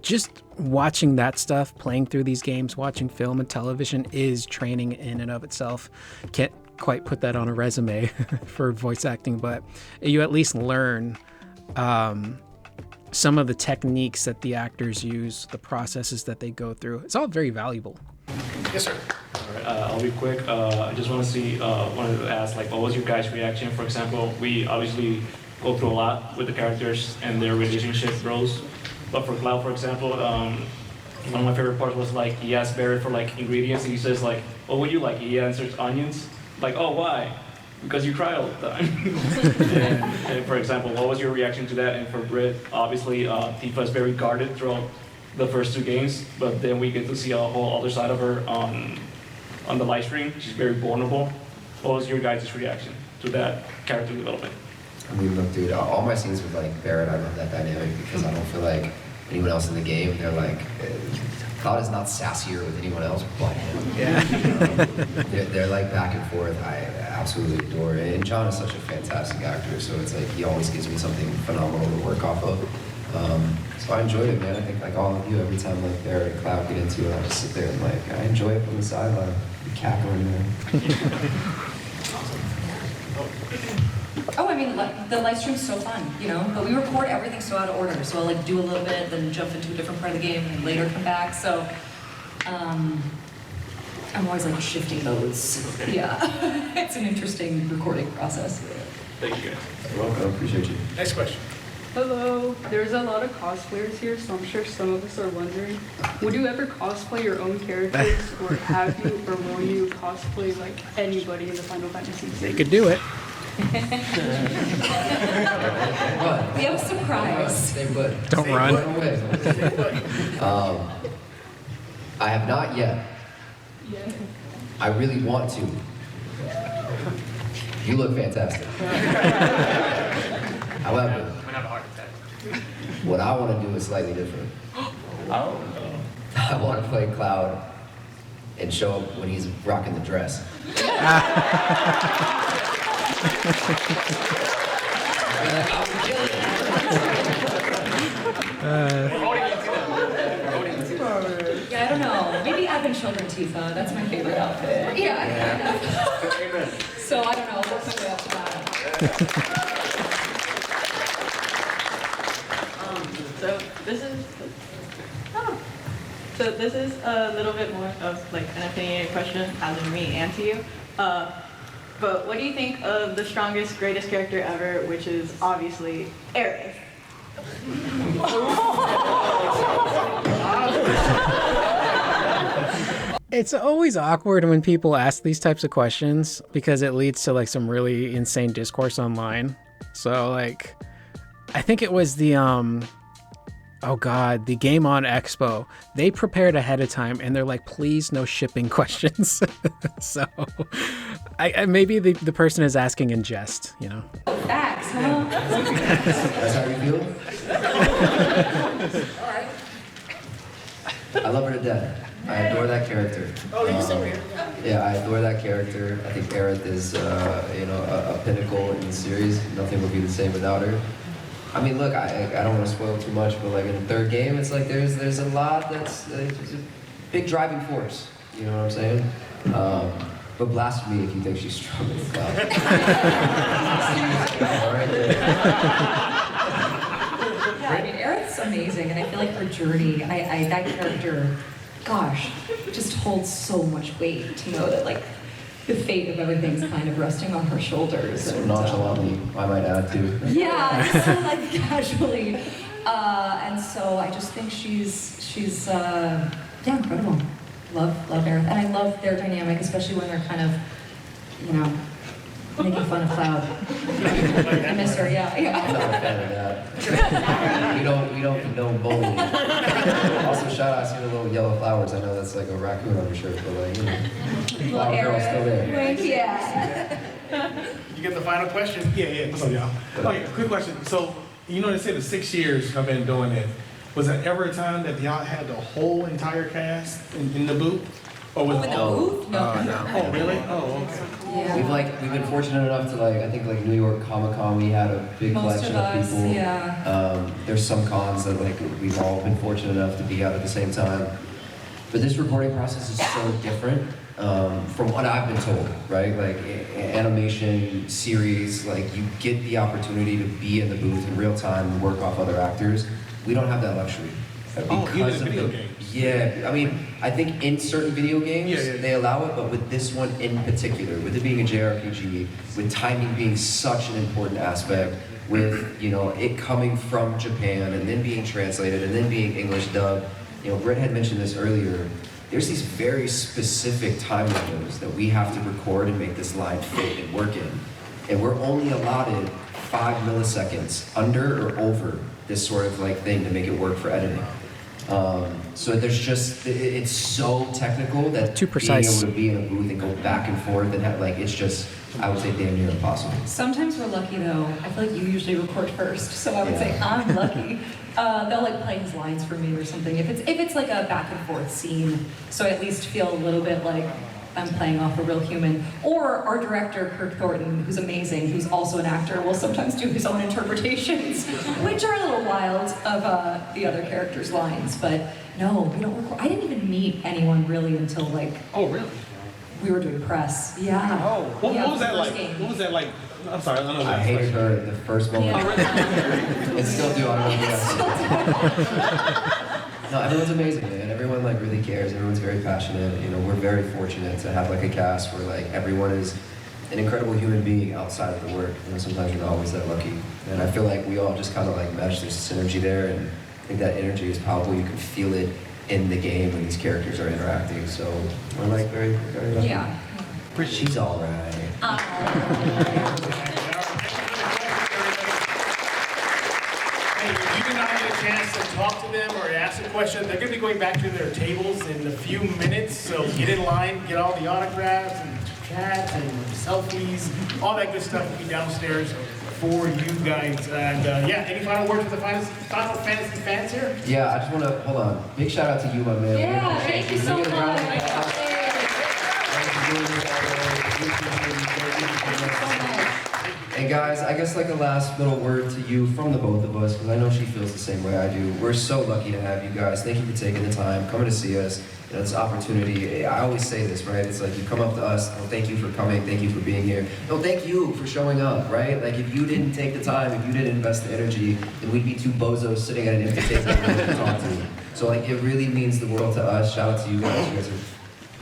just watching that stuff, playing through these games, watching film and television is training in and of itself. Can't quite put that on a resume for voice acting, but you at least learn some of the techniques that the actors use, the processes that they go through. It's all very valuable. Yes, sir. All right, I'll be quick. I just wanted to ask, like, what was your guys' reaction? For example, we obviously go through a lot with the characters and their relationship grows. But for Cloud, for example, one of my favorite parts was like he asked Barrett for like ingredients and he says like, "What would you like?" He answers onions. Like, "Oh, why?" Because you cry all the time. and for example, what was your reaction to that? And for Britt, obviously, Tifa is very guarded throughout the first 2 games, but then we get to see a whole other side of her on the live stream. She's very vulnerable. What was your guys' reaction to that character development? I mean, look, dude, all my scenes with like Barrett, I love that dynamic because I don't feel like anyone else in the game, they're like, Cloud is not sassier with anyone else but him. Yeah. They're like back and forth. I absolutely adore it. And John is such a fantastic actor, so it's like he always gives me something phenomenal to work off of. So I enjoyed it, man. I think like all of you, every time like Barrett and Cloud get into it, I just sit there and like, I enjoy it from the sideline. Cackling there. Oh, I mean, the live stream's so fun, you know, but we record everything so out of order. So I'll like do a little bit, then jump into a different part of the game, and later come back. So I'm always like shifting modes. Yeah, it's an interesting recording process. Thank you guys. You're welcome, appreciate you. Next question. Hello, there's a lot of cosplayers here, so I'm sure some of us are wondering, would you ever cosplay your own characters, or have you, or will you cosplay like anybody in the Final Fantasy VI? They could do it. We have a surprise. They would. Don't run. I have not yet. I really want to. You look fantastic. However, what I want to do is slightly different. I want to play Cloud and show up when he's rocking the dress. Yeah, I don't know. Maybe Advent Children Tifa. That's my favorite outfit. Yeah. So I don't know. I'll work my way up to that. So this is a little bit more of like an opinionated question, as in me and to you. But what do you think of the strongest, greatest character ever, which is obviously Aerith? It's always awkward when people ask these types of questions because it leads to like some really insane discourse online. So like, I think it was the oh god, the Game On Expo. They prepared ahead of time and they're like, please no shipping questions. So I maybe the person is asking in jest, you know. Facts, huh? That's how you feel? All right. I love her to death. I adore that character. Oh, you see me? Yeah, I adore that character. I think Aerith is, a pinnacle in the series. Nothing would be the same without her. I mean, look, I don't want to spoil too much, but like in the third game, it's like there's a lot that's there's a big driving force. You know what I'm saying? But blasphemy if you think she's stronger than Cloud. All right. Yeah, I mean, Aerith's amazing, and I feel like her journey, that character, gosh, just holds so much weight to know that like the fate of everything's kind of resting on her shoulders. So nonchalantly, I might add too. Yeah, just so like casually, and so I just think she's incredible. love Aerith, and I love their dynamic, especially when they're kind of, you know, making fun of Cloud. I miss her, yeah. I'm not a fan of that. we don't know bullying. Also, shout out to the little yellow flowers. I know that's like a raccoon on your shirt, but like, you know, flower girl's still there. Yeah. You get the final question? Yeah. What's up, y'all? Okay, quick question. So, you know, they say the 6 years I've been doing it. Was there ever a time that y'all had the whole entire cast in the booth? Or was in the booth? No. Oh, really? Oh, okay. Yeah. We've been fortunate enough to I think New York Comic-Con, we had a big Most collection of of us, people. yeah. There's some cons that we've all been fortunate enough to be out at the same time. But this recording process is so different from what I've been told, right? Like animation, series, you get the opportunity to be in the booth in real time and work off other actors. We don't have that luxury. Even in video games. Yeah, I mean, I think in certain video games they allow it, but with this one in particular, with it being a JRPG, with timing being such an important aspect, with it coming from Japan and then being translated and then being English dubbed. Britt had mentioned this earlier. There's these very specific time windows that we have to record and make this line fit and work in, and we're only allotted 5 milliseconds under or over this sort of thing to make it work for editing. So there's just, it's so technical that too precise. Being able to be in a booth and go back and forth and have, it's just, I would say damn near impossible. Sometimes we're lucky though. I feel like you usually record first, so I would say I'm lucky. They'll play his lines for me or something. If it's like a back and forth scene, so I at least feel a little bit like I'm playing off a real human. Or our director, Kirk Thornton, who's amazing, who's also an actor, will sometimes do his own interpretations, which are a little wild of the other characters' lines. But no, we don't record. I didn't even meet anyone really until Oh, really? we were doing press. Yeah. Oh, what was that like? Game. What was that like? I'm sorry, I don't know. I hated her the first moment. And still do, I don't know. No, everyone's amazing, man. Everyone really cares. Everyone's very passionate. We're very fortunate to have a cast where everyone is an incredible human being outside of the work. Sometimes you're not always that lucky. And I feel like we all just kind of mesh. There's synergy there, and I think that energy is palpable. You can feel it in the game when these characters are interacting. So we're very, very lucky. Yeah. She's all right. Hey, if you did not get a chance to talk to them or ask a question, they're going to be going back to their tables in a few minutes. So get in line, get all the autographs and chats and selfies, all that good stuff will be downstairs for you guys. And any final words for the Final Fantasy fans here? Yeah, I just want to, hold on. Big shout out to you, my man. Yeah, thank you so much. And guys, I guess a last little word to you from the both of us, because I know she feels the same way I do. We're so lucky to have you guys. Thank you for taking the time, coming to see us. This opportunity, I always say this, right? It's you come up to us, oh, thank you for coming, thank you for being here. No, thank you for showing up, right? If you didn't take the time, if you didn't invest the energy, then we'd be two bozos sitting at an empty table to talk to. So it really means the world to us. Shout out to you guys. You guys are,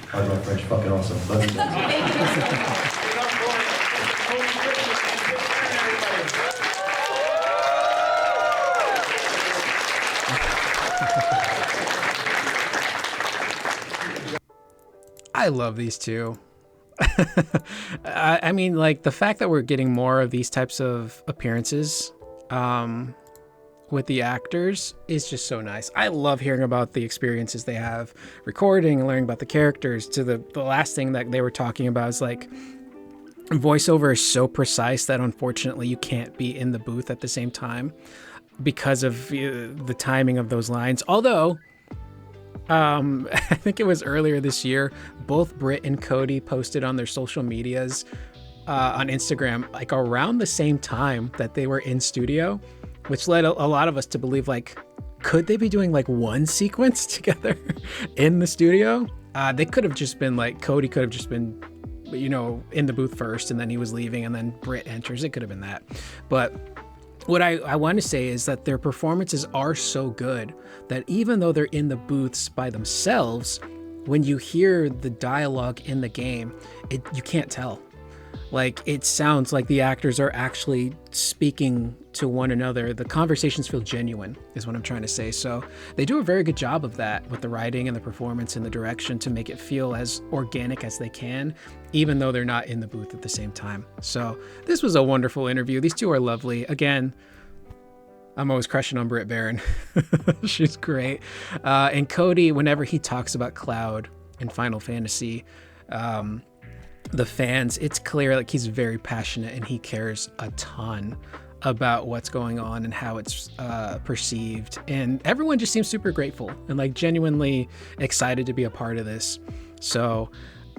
pardon my French, fucking awesome. Love you guys. Thank you so much. I love these two. I mean, the fact that we're getting more of these types of appearances with the actors is just so nice. I love hearing about the experiences they have recording and learning about the characters. To the last thing that they were talking about is voiceover is so precise that unfortunately you can't be in the booth at the same time because of the timing of those lines. Although I think it was earlier this year, both Britt and Cody posted on their social medias on Instagram around the same time that they were in studio, which led a lot of us to believe could they be doing one sequence together in the studio? They could have just been Cody could have just been in the booth first and then he was leaving and then Britt enters. It could have been that. But what I want to say is that their performances are so good that even though they're in the booths by themselves, when you hear the dialogue in the game, you can't tell. Like, it sounds like the actors are actually speaking to one another. The conversations feel genuine, is what I'm trying to say. So they do a very good job of that with the writing and the performance and the direction to make it feel as organic as they can, even though they're not in the booth at the same time. So this was a wonderful interview. These two are lovely. Again, I'm always crushing on Britt Baron. She's great. And Cody, whenever he talks about Cloud and Final Fantasy, the fans, it's clear like he's very passionate and he cares a ton about what's going on and how it's perceived. And everyone just seems super grateful and like genuinely excited to be a part of this. So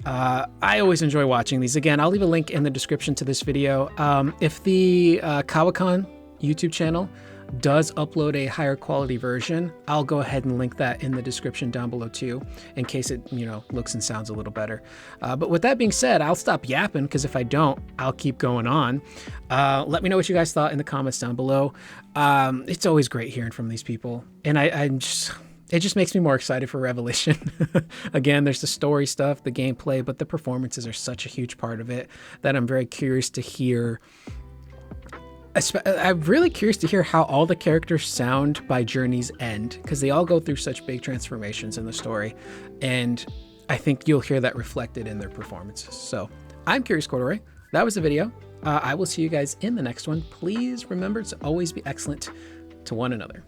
I always enjoy watching these. Again, I'll leave a link in the description to this video. If the Kawacon YouTube channel does upload a higher quality version, I'll go ahead and link that in the description down below too, in case it, looks and sounds a little better. But with that being said, I'll stop yapping, because if I don't, I'll keep going on. Let me know what you guys thought in the comments down below. It's always great hearing from these people, and it just makes me more excited for Revelation. Again, there's the story stuff, the gameplay, but the performances are such a huge part of it that I'm very curious to hear. I'm really curious to hear how all the characters sound by Journey's end, because they all go through such big transformations in the story, and I think you'll hear that reflected in their performances. So I'm Curious Corduroy. That was the video. I will see you guys in the next one. Please remember to always be excellent to one another.